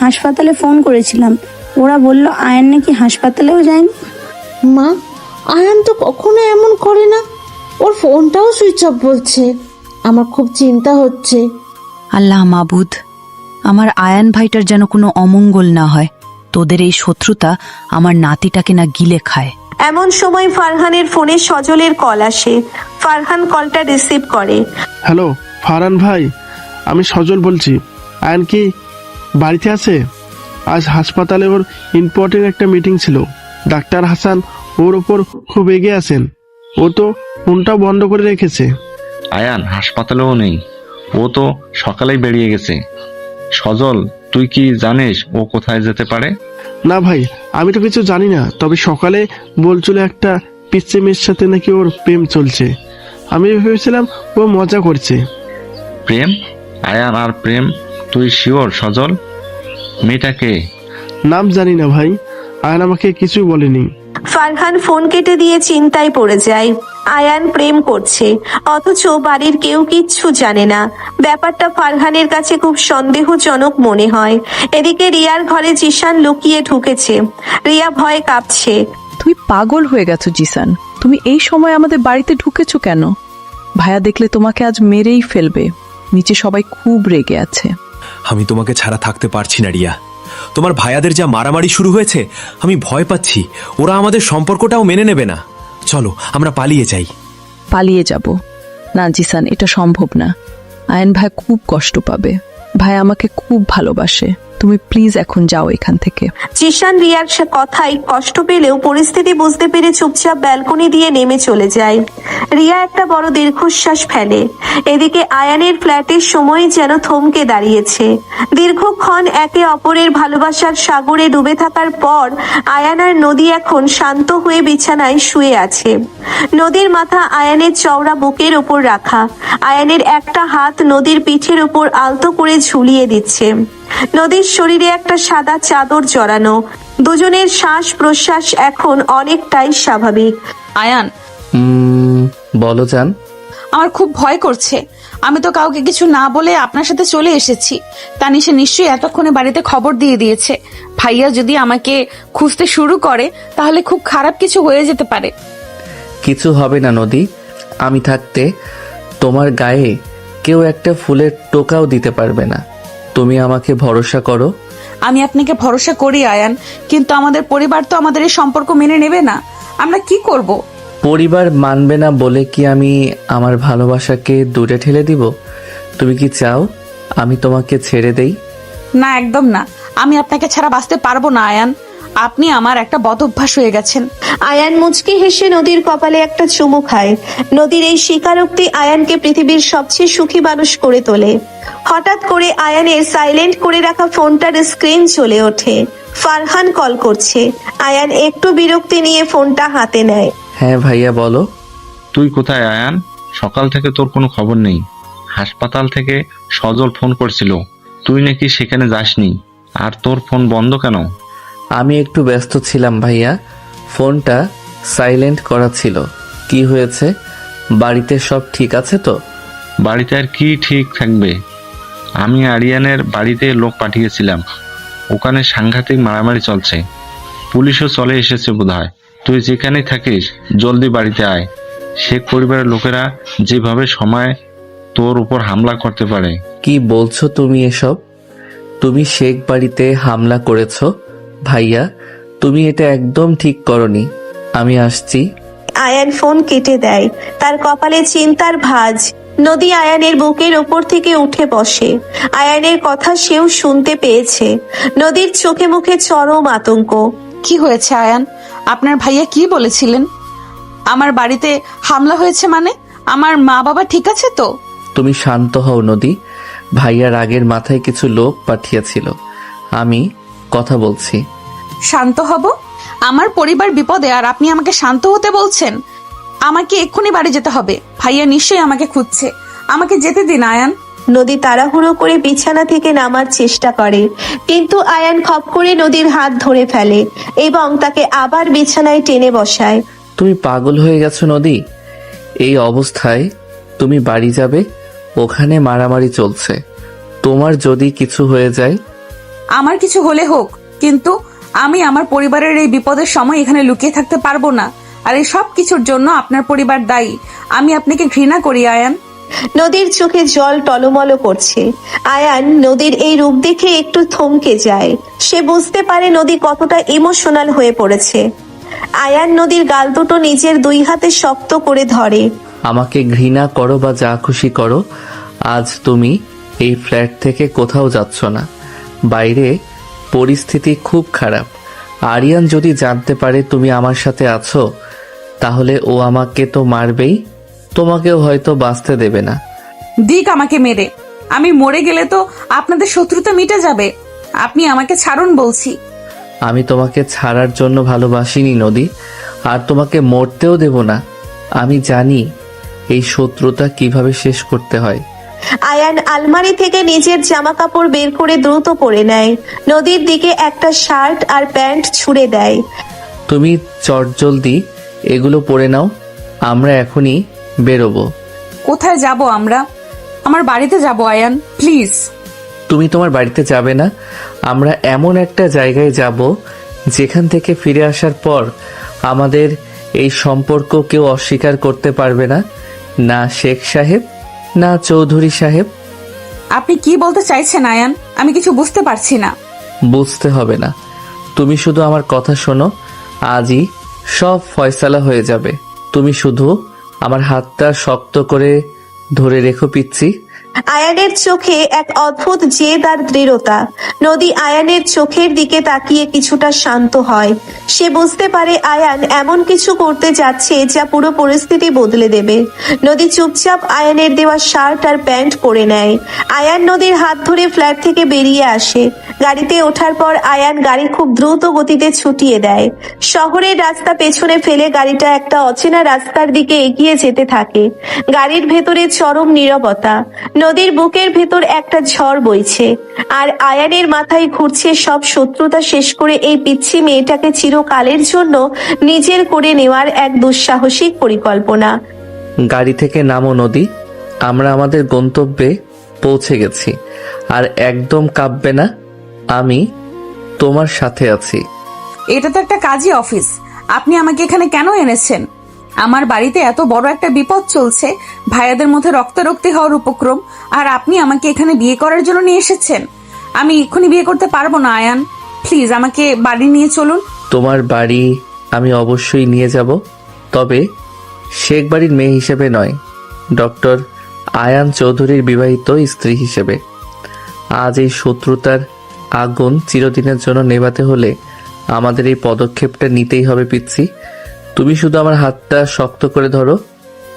হাসপাতালে ফোন করেছিলাম, ওরা বলল আয়ন নাকি হাসপাতালেও যায়নি। মা, আয়ান তো কখনো এমন করে না। ওর ফোনটাও সুইচ অফ বলছে। আমার খুব চিন্তা হচ্ছে। আল্লাহ মাবুদ, আমার আয়ান ভাইটার যেন কোনো অমঙ্গল না হয়। তোদের এই শত্রুতা আমার নাতিটাকে না গিলে খায়। এমন সময় ফারহানের ফোনে সজলের কল আসে। ফারহান কলটা রিসিভ করে। হ্যালো ফারহান ভাই, আমি সজল বলছি। আয়ন কি বাড়িতে আছে? আজ হাসপাতালে ওর ইম্পর্টেন্ট একটা মিটিং ছিল। ডাক্তার হাসান ওর ওপর খুব এগে আছেন। ও তো ফোনটা বন্ধ করে রেখেছে। আয়ান হাসপাতালেও নেই, ও তো সকালেই বেরিয়ে গেছে। সজল, তুই কি জানিস ও কোথায় যেতে পারে? না ভাই, আমি তো কিছু জানি না। তবে সকালে বলছিল একটা পিচ্চি মেয়ের সাথে নাকি ওর প্রেম চলছে। আমি ভেবেছিলাম ও মজা করছে। প্রেম? আয়ান আর প্রেম? তুই শিওর সজল? মেয়েটাকে নাম জানি না ভাই, আয়ান আমাকে কিছু বলেনি। ফারহান ফোন কেটে দিয়ে চিন্তায় পড়ে যায়। আয়ান প্রেম করছে, অথচ বাড়ির কেউ কিচ্ছু জানে না। ব্যাপারটা ফারহানের কাছে খুব সন্দেহজনক মনে হয়। এদিকে রিয়ার ঘরে জিসান লুকিয়ে ঢুকেছে। রিয়া ভয়ে কাঁপছে। তুমি পাগল হয়ে গেছো জিসান। তুমি এই সময় আমাদের বাড়িতে ঢুকেছো কেন? ভাইয়া দেখলে তোমাকে আজ মেরেই ফেলবে। নিচে সবাই খুব রেগে আছে। আমি তোমাকে ছাড়া থাকতে পারছি না রিয়া। তোমার ভাইয়াদের যা মারামারি শুরু হয়েছে, আমি ভয় পাচ্ছি ওরা আমাদের সম্পর্কটাও মেনে নেবে না। চলো আমরা পালিয়ে যাই। পালিয়ে যাব না জিসান, এটা সম্ভব না। আয়ন ভাই খুব কষ্ট পাবে। ভাই আমাকে খুব ভালোবাসে। তুমি প্লিজ এখন যাও এখান থেকে। জিশান রিয়ার কথায় কষ্ট পেলেও পরিস্থিতি বুঝতে পেরে চুপচাপ ব্যালকনি দিয়ে নেমে চলে যায়। রিয়া একটা বড় দীর্ঘশ্বাস ফেলে। এদিকে আয়ানের ফ্ল্যাটের সময় যেন থমকে দাঁড়িয়েছে। দীর্ঘক্ষণ একে অপরের ভালোবাসার সাগরে ডুবে থাকার পর আয়ান আর নদী এখন শান্ত হয়ে বিছানায় শুয়ে আছে। নদীর মাথা আয়ানের চওড়া বুকের ওপর রাখা। আয়ানের একটা হাত নদীর পিঠের উপর আলতো করে ঝুলিয়ে দিচ্ছে। নদীর শরীরে একটা সাদা চাদর জড়ানো। দুজনের শ্বাস প্রশ্বাস এখন অনেকটাই স্বাভাবিক। আয়ান, বলো জান। আমার খুব ভয় করছে। আমি তো কাউকে কিছু না বলে আপনার সাথে চলে এসেছি। তানিশা নিশ্চয়ই এতক্ষণে বাড়িতে খবর দিয়ে দিয়েছে। ভাইয়া যদি আমাকে খুঁজতে শুরু করে তাহলে খুব খারাপ কিছু হয়ে যেতে পারে। কিছু হবে না নদী, আমি থাকতে তোমার গায়ে কেউ একটা ফুলের টোকাও দিতে পারবে না। তুমি আমাকে ভরসা করো। আমি আপনাকে ভরসা করি আয়ান, কিন্তু আমাদের পরিবার তো আমাদের এই সম্পর্ক মেনে নেবে না। আমরা কি করব? পরিবার মানবে না বলে কি আমি আমার ভালোবাসাকে দূরে ঠেলে দিব? তুমি কি চাও আমি তোমাকে ছেড়ে দেই? না, একদম না। আমি আপনাকে ছাড়া বাঁচতে পারবো না আয়ান। আপনি আমার একটা বদ অভ্যাস হয়ে গেছেন। আয়ান মুচকি হেসে নদীর কপালে একটা চুমু খায়। নদীর এই স্বীকারোক্তি আয়ানকে পৃথিবীর সবচেয়ে সুখী মানুষ করে তোলে। হঠাৎ করে আয়ানের সাইলেন্ট করে রাখা ফোনটার স্ক্রিন জ্বলে ওঠে। ফারহান কল করছে। আয়ান একটু বিরক্তি নিয়ে ফোনটা হাতে নেয়। হ্যাঁ ভাইয়া বলো। তুই কোথায় আয়ান? সকাল থেকে তোর কোনো খবর নেই। হাসপাতাল থেকে সজল ফোন করছিল, তুই নাকি সেখানে যাসনি। আর তোর ফোন বন্ধ কেন? আমি একটু ব্যস্ত ছিলাম ভাইয়া, ফোনটা সাইলেন্ট করা ছিল। কি হয়েছে? বাড়িতে সব ঠিক আছে তো? বাড়িতে আর কি ঠিক থাকবে? আমি আরিয়ানের বাড়িতে লোক পাঠিয়েছিলাম। ওখানে সাংঘাতিক মারামারি চলছে। পুলিশও চলে এসেছে বোধহয়। তুই যেখানে থাকিস জলদি বাড়িতে আয়। শেখ পরিবারের লোকেরা যেভাবে সময় তোর উপর হামলা করতে পারে। কি বলছো তুমি এসব? তুমি শেখ বাড়িতে হামলা করেছো? ভাইয়া তুমি এটা একদম ঠিক করনি। আমি আসছি। আয়ান ফোন কেটে দেয়। তার কপালে চিন্তার ভাঁজ। নদী আয়ানের বুকের ওপর থেকে উঠে বসে। আয়ানের কথা সেও শুনতে পেয়েছে। নদীর চোখে মুখে চরম আতঙ্ক। কি হয়েছে আয়ান? আপনার ভাইয়া কি বলেছিলেন? আমার বাড়িতে হামলা হয়েছে মানে? আমার মা বাবা ঠিক আছে তো? তুমি শান্ত হও নদী। ভাইয়ার আগের মাথায় কিছু লোক পাঠিয়েছিল। আমি কথা বলছি। শান্ত হব? আমার পরিবার বিপদে আর আপনি আমাকে শান্ত হতে বলছেন? আমাকে এক্ষুনি বাড়ি যেতে হবে। ভাইয়া নিশ্চয়ই আমাকে খুঁজছে। আমাকে যেতে দিন আয়ান। নদী তাড়াহুড়ো করে বিছানা থেকে নামার চেষ্টা করে, কিন্তু আয়ান খপ করে নদীর হাত ধরে ফেলে এবং তাকে আবার বিছানায় টেনে বসায়। তুমি পাগল হয়ে গেছো নদী? এই অবস্থায় তুমি বাড়ি যাবে? ওখানে মারামারি চলছে। তোমার যদি কিছু হয়ে যায়? আমার কিছু হলে হোক, কিন্তু আমি আমার পরিবারের এই বিপদের সময় এখানে লুকিয়ে থাকতে পারবো না। আর এই সব কিছুর জন্য আপনার পরিবার দায়ী। আমি আপনাকে ঘৃণা করি আয়ান। নদীর চোখে জল টলমল করছে। আয়ান নদীর এই রূপ দেখে একটু থমকে যায়। সে বুঝতে পারে নদী কতটা ইমোশনাল হয়ে পড়েছে। আয়ান নদীর গাল দুটো নিজের দুই হাতে শক্ত করে ধরে। আমাকে ঘৃণা করো বা যা খুশি করো, আজ তুমি এই ফ্ল্যাট থেকে কোথাও যাচ্ছ না। বাইরে পরিস্থিতি খুব খারাপ। আরিয়ান যদি জানতে পারে তুমি আমার সাথে আছো, তাহলে ও আমাকে তো মারবেই, তোমাকেও হয়তো বাঁচতে দেবে না। দিক আমাকে মেরে। আমি মরে গেলে তো আপনাদের শত্রুতা মিটে যাবে। আপনি আমাকে ছাড়ুন বলছি। আমি তোমাকে ছাড়ার জন্য ভালোবাসিনি নদী, আর তোমাকে মরতেও দেব না। আমি জানি এই শত্রুতা কিভাবে শেষ করতে হয়। আয়ান আলমারি থেকে নিজের জামা কাপড় বের করে দ্রুত পরে নেয়। নদীর দিকে একটা শার্ট আর প্যান্ট ছুঁড়ে দেয়। তুমি চটজলদি এগুলো পরে নাও, আমরা এখনই বেরোবো। কোথায় যাব আমরা? আমার বাড়িতে যাব আয়ান, প্লিজ। তুমি তোমার বাড়িতে যাবে না। আমরা এমন একটা জায়গায় যাব যেখান থেকে ফিরে আসার পর আমাদের এই সম্পর্ক কেউ অস্বীকার করতে পারবে না, না শেখ সাহেব না চৌধুরী সাহেব। আপনি কি বলতে চাইছেন আয়ান? আমি কিছু বুঝতে পারছি না। বুঝতে হবে না, তুমি শুধু আমার কথা শোনো। আজই সব ফয়সালা হয়ে যাবে। তুমি শুধু আমার হাতটা শক্ত করে ধরে রেখো পিচ্ছি। আয়ানের চোখে এক অদ্ভুত জেদ আর দৃঢ়তা। নদী আয়ানের চোখের দিকে তাকিয়ে কিছুটা শান্ত হয়। সে বুঝতে পারে আয়ান এমন কিছু করতে যাচ্ছে যা পুরো পরিস্থিতি বদলে দেবে। নদী চুপচাপ আয়ানের দেওয়া শার্ট আর প্যান্ট পরে নেয়। আয়ান নদীর হাত ধরে ফ্ল্যাট থেকে বেরিয়ে আসে। গাড়িতে ওঠার পর আয়ান গাড়ি খুব দ্রুত গতিতে ছুটিয়ে দেয়। শহরের রাস্তা পেছনে ফেলে গাড়িটা একটা অচেনা রাস্তার দিকে এগিয়ে যেতে থাকে। গাড়ির ভেতরে চরম নীরবতা। নদীর বুকের ভেতর একটা ঝড় বইছে, আর আয়ানের মাথায় ঘুরছে সব শত্রুতা শেষ করে এই পিচ্ছি মেয়েটাকে চিরকালের জন্য নিজের করে নেওয়ার এক দুঃসাহসিক পরিকল্পনা। গাড়ি থেকে নামো নদী, আমরা আমাদের গন্তব্যে পৌঁছে গেছি। আর একদম কাঁপবে না, আমি তোমার সাথে আছি। এটা তো একটা কাজী অফিস, আপনি আমাকে এখানে কেন এনেছেন? আমার বাড়িতে এত বড় একটা বিপদ চলছে, ভাইয়াদের মধ্যে রক্তারক্তি হওয়ার উপক্রম, আর আপনি আমাকে এখানে বিয়ে করার জন্য নিয়ে এসেছেন? আমি এক্ষুনি বিয়ে করতে পারবো না আয়ান, প্লিজ আমাকে বাড়ি নিয়ে চলুন। তোমার বাড়ি আমি অবশ্যই নিয়ে যাব, তবে শেখ বাড়ির মেয়ে হিসেবে নয়, ডক্টর আয়ান চৌধুরীর বিবাহিত স্ত্রী হিসেবে। আজ এই শত্রুতার আগুন চিরদিনের জন্য নেভাতে হলে আমাদের এই পদক্ষেপটা নিতেই হবে পিচ্ছি। তুমি শুধু আমার হাতটা শক্ত করে ধরো।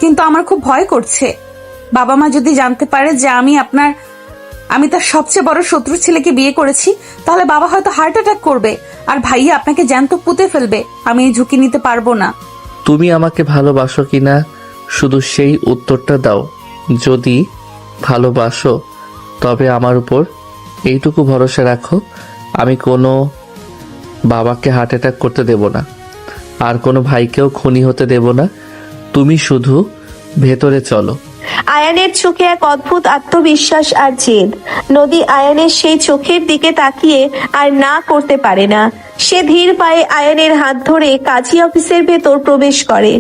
কিন্তু আমার খুব ভয় করছে, বাবা মা যদি জানতে পারে যে আমি তার সবচেয়ে বড় শত্রু ছেলেকে বিয়ে করেছি, তাহলে বাবা হয়তো হার্ট অ্যাটাক করবে, আর ভাইয়া আপনাকে জ্যান্ত পুঁতে ফেলবে। আমি এই ঝুঁকি নিতে পারবো না। তুমি আমাকে ভালোবাসো কিনা শুধু সেই উত্তরটা দাও। যদি ভালোবাসো তবে আমার উপর এইটুকু ভরসা রাখো, আমি কোনো বাবাকে হার্ট অ্যাটাক করতে দেব না, আর কোনো ভাইকেও খুনি হতে দেব না। তুমি শুধু ভেতরে চলো। আয়ানের চোখে এক অদ্ভুত আত্মবিশ্বাস আর জেদ। নদী আয়ানের সেই চোখের দিকে তাকিয়ে আর না করতে পারে না। সে ধীর পায়ে আয়ানের হাত ধরে কাজী অফিসের ভেতর প্রবেশ করে।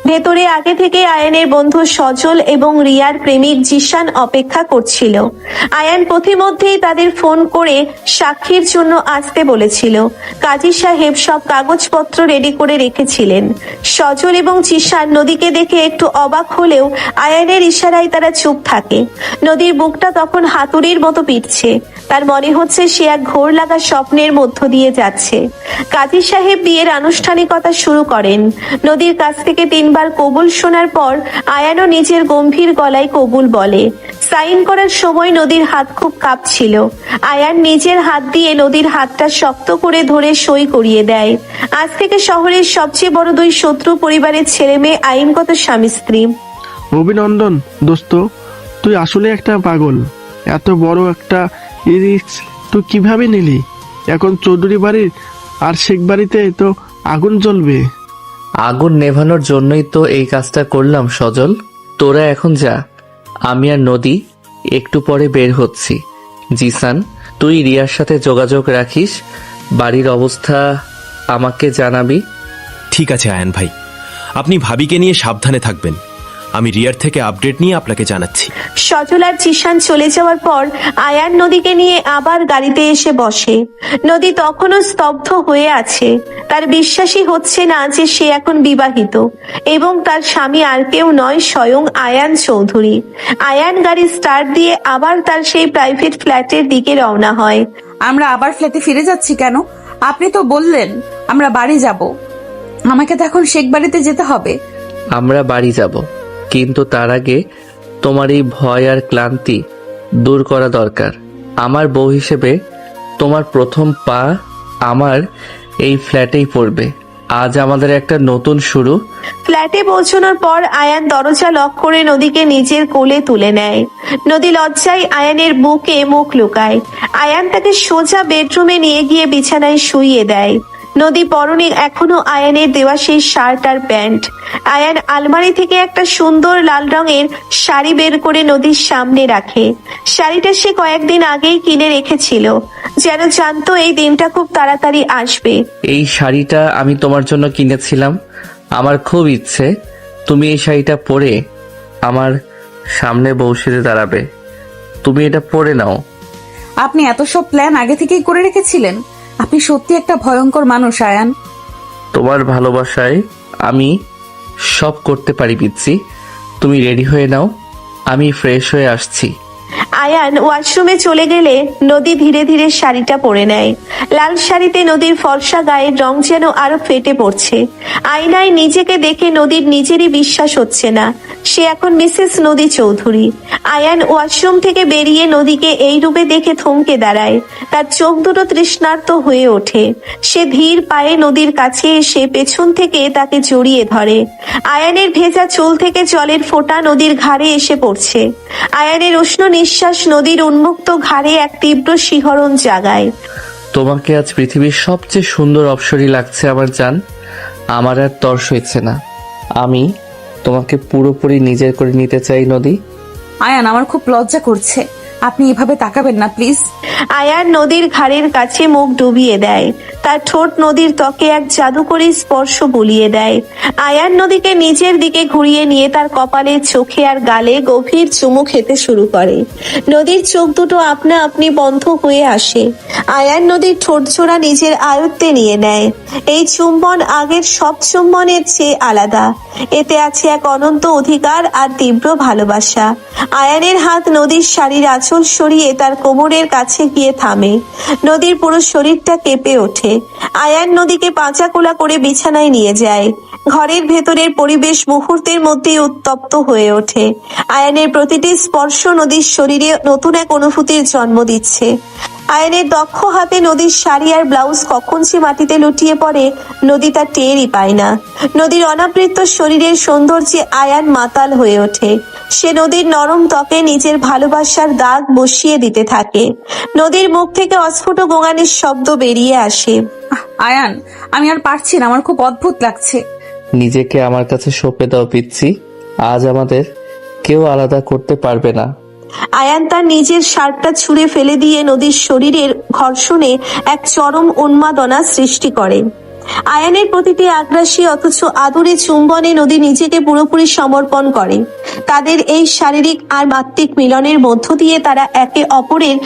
ভেতরে আগে থেকে আয়ানের বন্ধু সজল এবং রিয়ার প্রেমিক জিশান অপেক্ষা করছিল। আয়ান পথিমধ্যেই তাদের ফোন করে সাক্ষীর জন্য আসতে বলেছিল। কাজী সাহেব সব কাগজপত্র রেডি করে রেখেছিলেন। সজল এবং জিশান নদীকে দেখে একটু অবাক হলেও আয়ানের ইশারায় তারা চুপ থাকে। নদীর বুকটা তখন হাতুড়ির মতো পিটছে। তার মনে হচ্ছে সে এক ঘোর লাগা স্বপ্নের মধ্য দিয়ে যাচ্ছে। কাজী সাহেব বিয়ের আনুষ্ঠানিকতা শুরু করেন। নদীর কাছ থেকে 3 বার কবুল শোনার পর আয়ানও নিজের গম্ভীর গলায় কবুল বলে। সাইন করার সময় নদীর হাত খুব কাঁপছিল। আয়ান নিজের হাত দিয়ে নদীর হাতটা শক্ত করে ধরে সই করিয়ে দেয়। আজ থেকে শহরের সবচেয়ে বড় 2 শত্রু পরিবারের ছেলে মেয়ে আইনগত স্বামী স্ত্রী। অভিনন্দন দোস্ত, তুই আসলে একটা পাগল। এত বড় একটা রিস্ক তুই কিভাবে নিলি? এখন চৌধুরী বাড়ির আর শেখ বাড়িতে তো আগুন জ্বলবে। আগুন নেভানোর জন্যই তো এই কাজটা করলাম সজল। তোরা এখন যা, আমি আর নদী একটু পরে বের হচ্ছি। জিসান, তুই রিয়ার সাথে যোগাযোগ রাখিস, বাড়ির অবস্থা আমাকে জানাবি। ঠিক আছে আয়ান ভাই, আপনি ভাবিকে নিয়ে সাবধানে থাকবেন। আমি রিয়ার থেকে আপডেট নিয়ে আপনাকে জানাচ্ছি। সজল আর জিশান চলে যাওয়ার পর আয়ান নদীকে নিয়ে আবার গাড়িতে এসে বসে। নদী তখনও স্তব্ধ হয়ে আছে। তার বিশ্বাসই হচ্ছে না যে সে এখন বিবাহিত এবং তার স্বামী আর কেউ নয়, স্বয়ং আয়ান চৌধুরী। আয়ান গাড়ি স্টার্ট দিয়ে আবার তার সেই প্রাইভেট ফ্ল্যাটের দিকে রওনা হয়। আমরা আবার ফ্ল্যাটে ফিরে যাচ্ছি কেন? আপনি তো বললেন আমরা বাড়ি যাব। আমাকে তো এখন শেখ বাড়িতে যেতে হবে। আমরা বাড়ি যাব, কিন্তু তার আগে তোমার এই ভয় আর ক্লান্তি দূর করা দরকার। আমার বউ হিসেবে তোমার প্রথম পা আমার এই ফ্ল্যাটেই পড়বে। আজ আমাদের একটা নতুন শুরু। ফ্ল্যাটে পৌঁছানোর পর আয়ান দরজা লক করে নদীকে নিজের কোলে তুলে নেয়। নদী লজ্জায় আয়ানের বুকে মুখ লুকায়। আয়ান তাকে সোজা বেডরুমে নিয়ে গিয়ে বিছানায় শুইয়ে দেয়। নদী পরনে এখনো আয়ানের দেওয়া সেই শার্ট আর প্যান্ট। আয়ান আলমারি থেকে একটা সুন্দর লাল রঙের শাড়ি বের করে নদীর সামনে রাখে। শাড়িটা সে কয়েকদিন আগেই কিনে রেখেছিল, যেন জানতো এই দিনটা খুব তাড়াতাড়ি আসবে। এই শাড়িটা আমি তোমার জন্য কিনেছিলাম। আমার খুব ইচ্ছে তুমি এই শাড়িটা পরে আমার সামনে বউ সেজে দাঁড়াবে। তুমি এটা পরে নাও। আপনি এত সব প্ল্যান আগে থেকেই করে রেখেছিলেন? আপনি সত্যি একটা ভয়ঙ্কর মানুষ আয়ান। তোমার ভালোবাসায় আমি সব করতে পারি পিচ্ছি। তুমি রেডি হয়ে নাও, আমি ফ্রেশ হয়ে আসছি। আয়ান ওয়াশরুমে চলে গেলে নদী ধীরে ধীরে শাড়িটা পরে নেয়। লাল শাড়িতে নদীর ফর্সা গায়ের রং যেন আরো ফেটে পড়ছে। আয়নায় নিজেকে দেখে নদীর নিজেরই বিশ্বাস হচ্ছে না সে এখন মিসেস নদী চৌধুরী। আয়ান ওয়াশরুম থেকে বেরিয়ে নদীকে এই রূপে দেখে থমকে দাঁড়ায়। তার চোখ দুটো তৃষ্ণার্ত হয়ে ওঠে। সে ধীর পায়ে নদীর কাছে এসে পেছন থেকে তাকে জড়িয়ে ধরে। আয়ানের ভেজা চুল থেকে জলের ফোঁটা নদীর ঘাড়ে এসে পড়ছে। আয়ানের উষ্ণ নিঃশ্বাস নদীর উন্মুক্ত ঘাড়ে এক তীব্র শিহরণ জাগায়। তোমাকে আজ পৃথিবীর সবচেয়ে সুন্দর অপসরী লাগছে আমার জান। আমার আর তর্স হচ্ছে না। আমি তোমাকে পুরোপুরি নিজের করে নিতে চাই নদী। আয়ান, আমার খুব লজ্জা করছে, আপনি এভাবে তাকাবেন না প্লিজ। আয়ান নদীর ঘাড়ের কাছে মুখ ডুবিয়ে দেয়। তার ঠোঁট নদীর ত্বকে এক জাদুকরী স্পর্শ বুলিয়ে দেয়। আয়ান নদীকে নিজের দিকে ঘুরিয়ে নিয়ে তার কপালে, চোখে আর গালে গভীর চুমু খেতে শুরু করে। নদীর চোখ দুটো আপনা আপনি বন্ধ হয়ে আসে। আয়ান নদীর ঠোঁট জোড়া নিজের আয়ত্তে নিয়ে নেয়। এই চুম্বন আগের সব চুম্বনের চেয়ে আলাদা। এতে আছে এক অনন্ত অধিকার আর তীব্র ভালোবাসা। আয়ানের হাত নদীর শাড়ির আঁচল সরিয়ে তার কোমরের কাছে গিয়ে থামে। নদীর পুরো শরীরটা কেঁপে ওঠে। আয়ান নদীকে পাঁচাকোলা করে বিছানায় নিয়ে যায়। ঘরের ভেতরের পরিবেশ মুহূর্তের মধ্যেই উত্তপ্ত হয়ে ওঠে। আয়ানের প্রতিটি স্পর্শ নদীর শরীরে নতুন এক অনুভূতির জন্ম দিচ্ছে। আয়ানের দক্ষ হাতে নদীর শাড়ি আর ব্লাউজ কখন সে মাটিতে লুটিয়ে পড়ে নদী তার টেরই পায় না। নদীর অনাবৃত শরীরের সৌন্দর্যে আয়ান মাতাল হয়ে ওঠে। সে নদীর নরম ত্বকে নিজের ভালোবাসার দাগ বসিয়ে দিতে থাকে। নদীর মুখ থেকে অস্ফুট গোঙানির শব্দ বেরিয়ে আসে। আয়ান, আমি আর পারছি না, আমার খুব অদ্ভুত লাগছে। নিজেকে আমার কাছে সঁপে দাও পিচ্ছি। আজ আমাদের কেউ আলাদা করতে পারবে না। আয়ান তার নিজের শার্টটা ছুঁড়ে ফেলে দিয়ে নদীর শরীরের ঘর্ষণে এক চরম উন্মাদনা সৃষ্টি করে। আয়ানের প্রতিটি আগ্রাসী অথচ আদুরে চুম্বনে নদী নিজেকে পুরোপুরি সমর্পণ করে। তাদের এই শারীরিক আর মাত্রিক মিলনের মধ্য দিয়ে তারা একে অপরের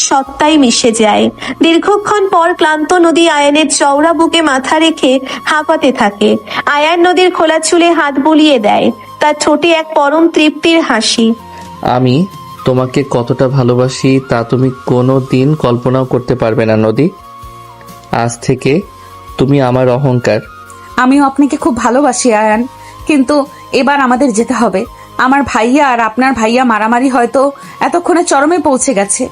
সত্তায় মিশে যায়। দীর্ঘক্ষণ পর ক্লান্ত নদী আয়ানের চওড়া বুকে মাথা রেখে হাঁপাতে থাকে। আয়ান নদীর খোলা চুলে হাত বুলিয়ে দেয়। তার ঠোঁটে এক পরম তৃপ্তির হাসি। আমি তোমাকে কতটা ভালোবাসি তা তুমি কোনো দিন কল্পনাও করতে পারবে না নদী। আজ থেকে তুমি আমার অহংকার। আমিও আপনাকে খুব ভালোবাসি আয়ান, কিন্তু এবার আমাদের যেতে হবে। আমার ভাইয়া আর আপনার ভাইয়া মারামারি হয়তো এতক্ষণে চরমে পৌঁছে গেছে।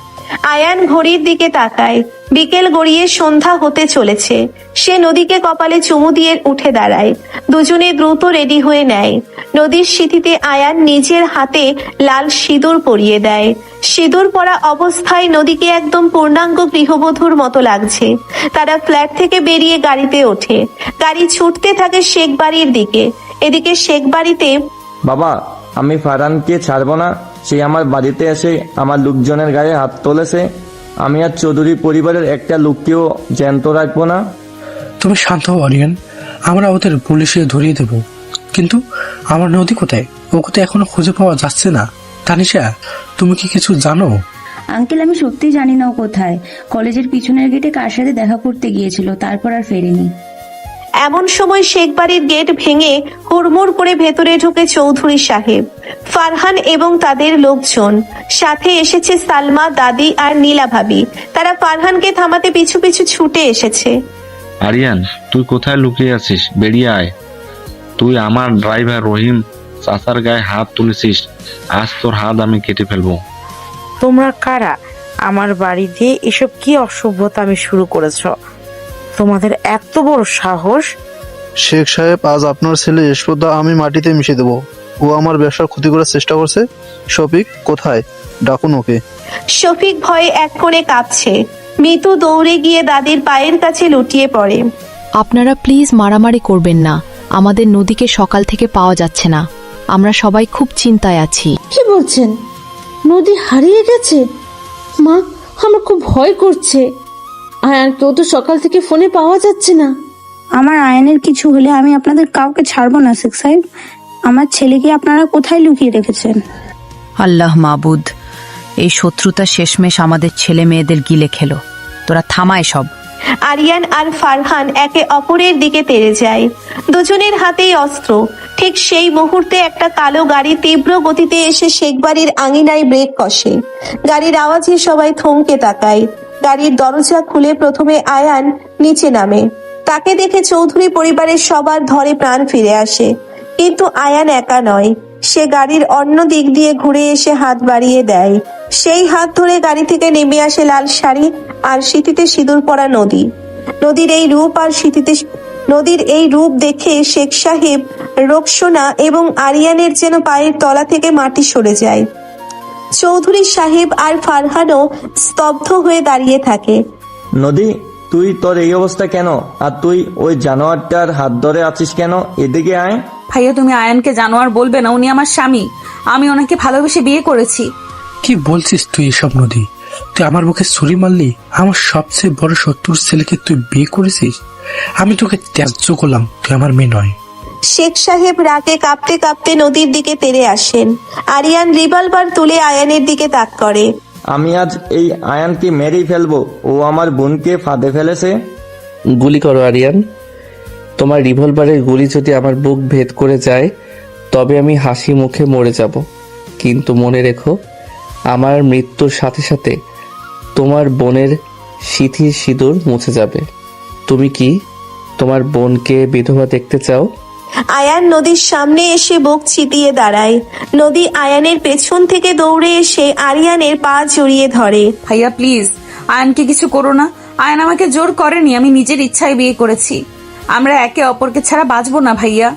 আয়ান ঘড়ির দিকে তাকায়। বিকেল গড়িয়ে সন্ধ্যা হতে চলেছে। সে নদীকে কপালে চুমু দিয়ে উঠে দাঁড়ায়। দুজনে দ্রুত রেডি হয়ে নেয়। নদীর সিঁথিতে আয়ান নিজের হাতে লাল সিঁদুর পরিয়ে দেয়। সিঁদুর পরা অবস্থায় নদীকে একদম পূর্ণাঙ্গ গৃহবধূর মতো লাগছে। তারা ফ্ল্যাট থেকে বেরিয়ে গাড়িতে ওঠে। গাড়ি ছুটতে থাকে শেখ বাড়ির দিকে। এদিকে শেখ বাড়িতে, বাবা, আমি ফারহানকে ছাড়বো না। সে আমার বাড়িতে এসে আমার লোকজনের গায়ে হাত তুলেছে। আমি আর চৌধুরী পরিবারের একটা লোককেও জ্যান্ত রাখবো না। তুমি শান্ত হও আরিয়ান, আমরা ওদের পুলিশে ধরিয়ে দেব। কিন্তু আমার নদী কোথায়? ওকে তো এখনো খুঁজে পাওয়া যাচ্ছে না। তানিশা, তুমি কি কিছু জানো? আঙ্কেল, আমি সত্যি জানি না ও কোথায়। কলেজের পিছনের গেটে কার সাথে দেখা করতে গিয়েছিল, তারপর আর ফেরেনি। এমন সময় শেখ বাড়ির গেট ভেঙে হুড়মুড় করে ভেতরে ঢুকে চৌধুরী সাহেব, ফারহান এবং তাদের লোকজন। সাথে এসেছে সালমা, দাদি আর নীলা ভাবি। তারা ফারহানকে থামাতে পিছু পিছু ছুটে এসেছে। আরিয়ান, তুই কোথায় লুকিয়ে আছিস? বেরিয়ে আয়। তুই আমার ড্রাইভার রহিম চাচার গায়ে হাত তুলেছিস। আজ তোর হাত আমি কেটে ফেলবো। তোমরা কারা? আমার বাড়িতে এসব কি অসভ্যতা আমি শুরু করেছ? তোমাদের এত বড় সাহস! শেখ সাহেব, আজ আপনার ছেলে যশোদা আমি মাটিতে মিশে দেবো। ও আমার ব্যবসার ক্ষতি করার চেষ্টা করছে। শফিক কোথায়? ডাকুন ওকে। শফিক ভয়ে এক কোণে কাঁপছে। মিতু দৌড়ে গিয়ে দাদির পায়ের কাছে লুটিয়ে পড়ে। আপনারা প্লিজ মারামারি করবেন না। আমাদের নদীকে সকাল থেকে পাওয়া যাচ্ছে না। আমরা সবাই খুব চিন্তায় আছি। কি বলছেন? নদী হারিয়ে গেছে? মা, আমার খুব ভয় করছে। আয়ানকেও তো সকাল থেকে ফোনে পাওয়া যাচ্ছে না। আমার আয়নের কিছু হলে আমি আপনাদের কাউকে ছাড়বো না শেখ সাহেব। আমার ছেলেকে আপনারা কোথায় লুকিয়ে রেখেছেন? আল্লাহ মাবুদ, এই শত্রুতা শেষমেশ আমাদের ছেলে মেয়েদের গিলে খেলো। তোরা থামায় সব। আরিয়ান আর ফারহান একে অপরের দিকে তেড়ে যায়। দুজনের হাতেই অস্ত্র। ঠিক সেই মুহূর্তে একটা কালো গাড়ি তীব্র গতিতে এসে শেখ বাড়ির আঙিনায় ব্রেক কষে। গাড়ির আওয়াজে সবাই থমকে তাকায়। গাড়ির দরজা খুলে প্রথমে আয়ান নিচে নামে। তাকে দেখে চৌধুরী পরিবারের সবার ধরে প্রাণ ফিরে আসে। কিন্তু আয়ান একা নয়, সে গাড়ির অন্য দিক দিয়ে ঘুরে এসে হাত বাড়িয়ে দেয়। সেই হাত ধরে গাড়ি থেকে নেমে আসে লাল শাড়ি আর সিঁথিতে সিঁদুর পরা নদী। নদীর এই রূপ দেখে শেখ সাহেব, রোকসোনা এবং আরিয়ানের যেন পায়ের তলা থেকে মাটি সরে যায়। চৌধুরী সাহেব আর ফারহানও স্তব্ধ হয়ে দাঁড়িয়ে থাকে। নদী, তুই তোর এই অবস্থা কেন? আর তুই ওই জানোয়ারটার হাত ধরে আছিস কেন? এদিকে আয়। ভাইয়া, তুমি আয়ানকে জানোয়ার বলবে না, উনি আমার স্বামী। আমি ওনাকে ভালোবেসে বিয়ে করেছি। কি বলছিস তুই এসব নদী? তুই আমার মুখে ছুরি মারলি? আমার সবচেয়ে বড় শত্রুর ছেলেকে তুই বিয়ে করেছিস? আমি তোকে ত্যায্য করলাম, তুই আমার মেয়ে নয়। শেখ সাহেব রাগে কাঁপতে কাঁপতে নদীর দিকে তেড়ে আসেন। আরিয়ান রিভলভার তুলে আয়ানের দিকে তাক করে। আমি আজ এই আয়ানকে মেরেই ফেলবো। ও আমার বোনকে ফাঁদে ফেলেছে। গুলি করো আরিয়ান। তোমার রিভলভারের গুলি যদি আমার বুক ভেদ করে যায় তবে আমি হাসি মুখে মরে যাব, কিন্তু মনে রেখো, আমার মৃত্যুর সাথে সাথে তোমার বোনের সিঁথির সিঁদুর মুছে যাবে। তুমি কি তোমার বোনকে বিধবা দেখতে চাও? আয়ান নদীর সামনে এসে বুক চিতিয়ে দাঁড়ায়। নদী আয়ানের পেছন থেকে দৌড়ে এসে আরিয়ানের পা জড়িয়ে ধরে। ভাইয়া প্লিজ, আয়ানকে কিছু করো না। আয়ান আমাকে জোর করেনি, আমি নিজের ইচ্ছায় বিয়ে করেছি। আমরা একে অপরকে ছাড়া বাঁচবো না ভাইয়া।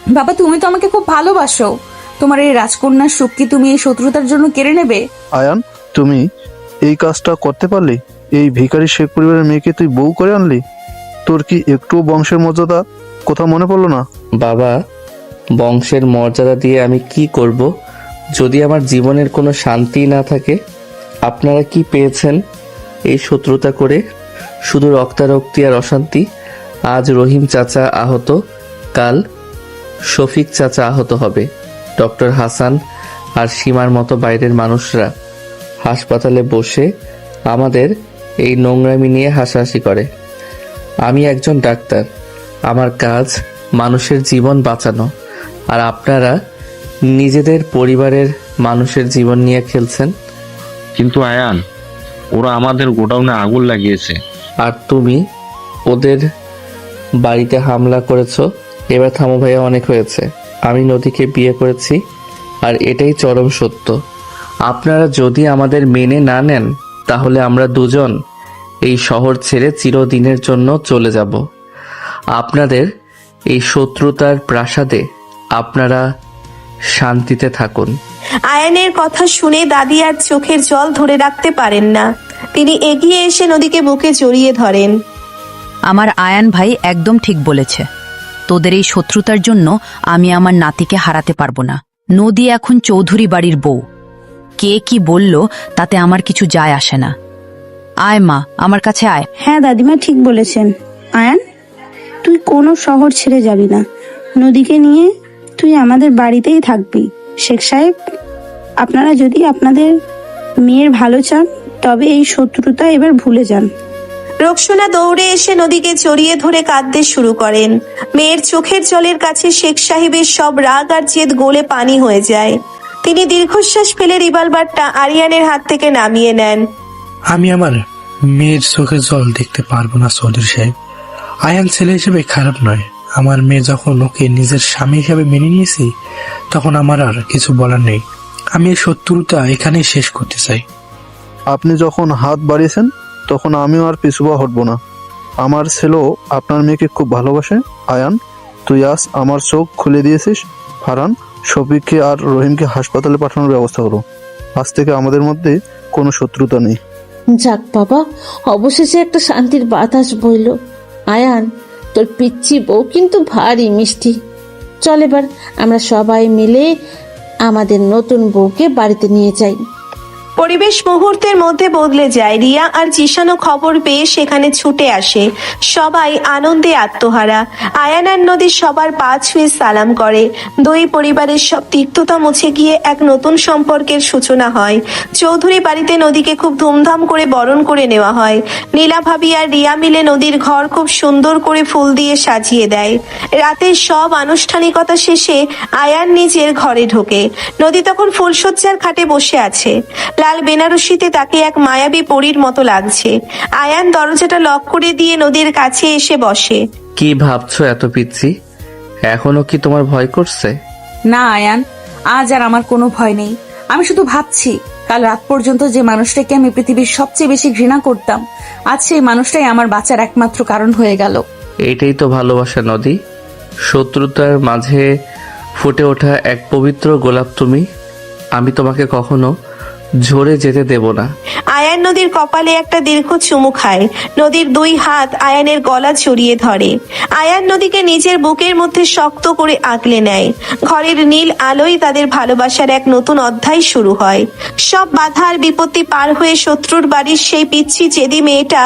বাবা, তুমি তো আমাকে খুব ভালোবাসো। তোমার এই রাজকন্যার সুখ কি তুমি এই শত্রুতার জন্য কেড়ে নেবে? আয়ান, তুমি এই কাজটা করতে পারলি? এই ভিখারি শেখ পরিবারের মেয়েকে তুই বউ করে আনলি? তোর কি একটু বংশের মর্যাদা কথা মনে পড়লো না? বাবা, বংশের মর্যাদা দিয়ে আমি কি করব যদি আমার জীবনের কোনো শান্তি না থাকে? আপনারা কি পেয়েছেন এই শত্রুতা করে? শুধু রক্তারক্তি আর অশান্তি। আজ রহিম চাচা আহত, কাল শফিক চাচা আহত হবে। ডক্টর হাসান আর সীমার মতো বাইরের মানুষরা হাসপাতালে বসে আমাদের এই নোংরামি নিয়ে হাসাহাসি করে। আমি একজন ডাক্তার, আমার কাজ মানুষের জীবন বাঁচানো, আর আপনারা নিজেদের পরিবারের মানুষের জীবন নিয়ে খেলছেন। কিন্তু আয়ান, ওরা আমাদের গোডাউনে আগুন লাগিয়েছে। আর তুমি ওদের বাড়িতে হামলা করেছো। এবার থামো ভাইয়া, অনেক হয়েছে। আমি নদীকে বিয়ে করেছি আর এটাই চরম সত্য। আপনারা যদি আমাদের মেনে না নেন তাহলে আমরা দুজন এই শহর ছেড়ে চিরদিনের জন্য চলে যাব। আপনাদের এই শত্রুতার প্রাসাদে আপনারা শান্তিতে থাকুন। আয়ানের কথা শুনে দাদি আর চোখের জল ধরে রাখতে পারেন না। তিনি এগিয়ে এসে নদীকে বুকে জড়িয়ে ধরেন। আমার আয়ান ভাই একদম ঠিক বলেছে। তোদের এই শত্রুতার জন্য আমি আমার নাতিকে হারাতে পারবো না। নদী এখন চৌধুরী বাড়ির বউ। কে কি বলল তাতে আমার কিছু যায় আসে না। আয় মা, আমার কাছে আয়। হ্যাঁ দাদিমা ঠিক বলেছেন। আয়ান, তুই কোনো শহর ছেড়ে যাবি না। নদীকে নিয়ে তুই আমাদের বাড়িতেই থাকবি। শেখ সাহেব, আপনারা যদি আপনাদের মেয়ের ভালো চান তবে এই শত্রুতা এবার ভুলে যান। রোকসোনা দৌড়ে এসে নদীকে জড়িয়ে ধরে কাঁদতে শুরু করেন। মেয়ের চোখের জলের কাছে শেখ সাহেবের সব রাগ আর জেদ গলে পানি হয়ে যায়। তিনি দীর্ঘশ্বাস ফেলে রিভলভারটা আরিয়ানের হাত থেকে নামিয়ে নেন। আমি আমার মেয়ের চোখে জল দেখতে পারবো না চৌধুরী সাহেব। আয়ান ছেলে হিসেবে খারাপ নয়। আমার মেয়ে যখন ওকে নিজের স্বামী হিসেবে মেনে নিয়েছি তখন আমার আর কিছু বলার নেই। আমি এই শত্রুতা এখানেই শেষ করতে চাই। আপনি যখন হাত বাড়িয়েছেন তখন আমিও আর পিছুপা হটবো না। আমার ছেলেও আপনার মেয়েকে খুব ভালোবাসে। আয়ান, তুই আজ আমার চোখ খুলে দিয়েছিস। ফারহান, শফিককে আর রহিমকে হাসপাতালে পাঠানোর ব্যবস্থা করো। আজ থেকে আমাদের মধ্যে কোনো শত্রুতা নেই। যাক বাবা, অবশেষে একটা শান্তির বাতাস বইল। আয়ান, তোর পিচ্ছি বউ কিন্তু ভারী মিষ্টি। চল এবার আমরা সবাই মিলে আমাদের নতুন বউকে বাড়িতে নিয়ে যাই। পরিবেশ মুহূর্তের মধ্যে বদলে যায়। রিয়া আর জিশানও খবর পেয়ে সেখানে ছুটে আসে। সবাই আনন্দে আত্মহারা। আয়ান আর নদী সবার পা ছুঁয়ে সালাম করে। দুই পরিবারের সব তিক্ততা মুছে গিয়ে এক নতুন সম্পর্কের সূচনা হয়। চৌধুরী বাড়িতে নদীকে খুব ধুমধাম করে বরণ করে নেওয়া হয়। নীলা ভাবি আর রিয়া মিলে নদীর ঘর খুব সুন্দর করে ফুল দিয়ে সাজিয়ে দেয়। রাতের সব আনুষ্ঠানিকতা শেষে আয়ান নিজের ঘরে ঢোকে। নদী তখন ফুলশয্যার খাটে বসে আছে। লাল বেনারসিতে তাকে এক মায়াবী পরীর মতো লাগছে। আয়ান দরজাটা লক করে দিয়ে নদীর কাছে এসে বসে। কি ভাবছো এত পিচ্ছি? এখনো কি তোমার ভয় করছে? না আয়ান, আজ আর আমার কোনো ভয় নেই। আমি শুধু ভাবছি কাল রাত পর্যন্ত যে মানুষটাকে আমি পৃথিবীর সবচেয়ে বেশি ঘৃণা করতাম, আজ সেই মানুষটাই আমার বাঁচার একমাত্র কারণ হয়ে গেল। এইটাই তো ভালোবাসা নদী, শত্রুতার মাঝে ফুটে ওঠা এক পবিত্র গোলাপ তুমি। আমি তোমাকে কখনো ঝরে যেতে দেব না। আয়ান নদীর কপালে একটা দীর্ঘ চুমু খায়। নদীর দুই হাত আয়ানের গলা জড়িয়ে ধরে। আয়ান নদীকে নিজের বুকের মধ্যে শক্ত করে আগলে নেয়। ঘরের নীল আলোয় তাদের ভালোবাসার এক নতুন অধ্যায় শুরু হয়। সব বাধা আর বিপত্তি পার হয়ে শত্রুর বাড়ির সেই পিচ্ছি জেদি মেয়েটা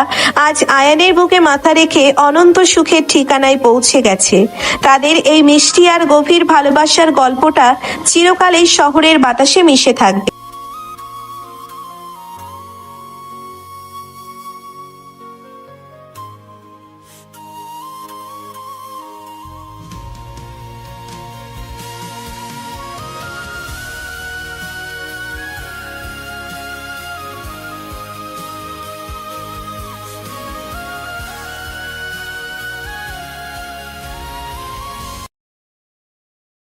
আজ আয়ানের বুকে মাথা রেখে অনন্ত সুখের ঠিকানায় পৌঁছে গেছে। তাদের এই মিষ্টি আর গভীর ভালোবাসার গল্পটা চিরকাল এই শহরের বাতাসে মিশে থাকবে।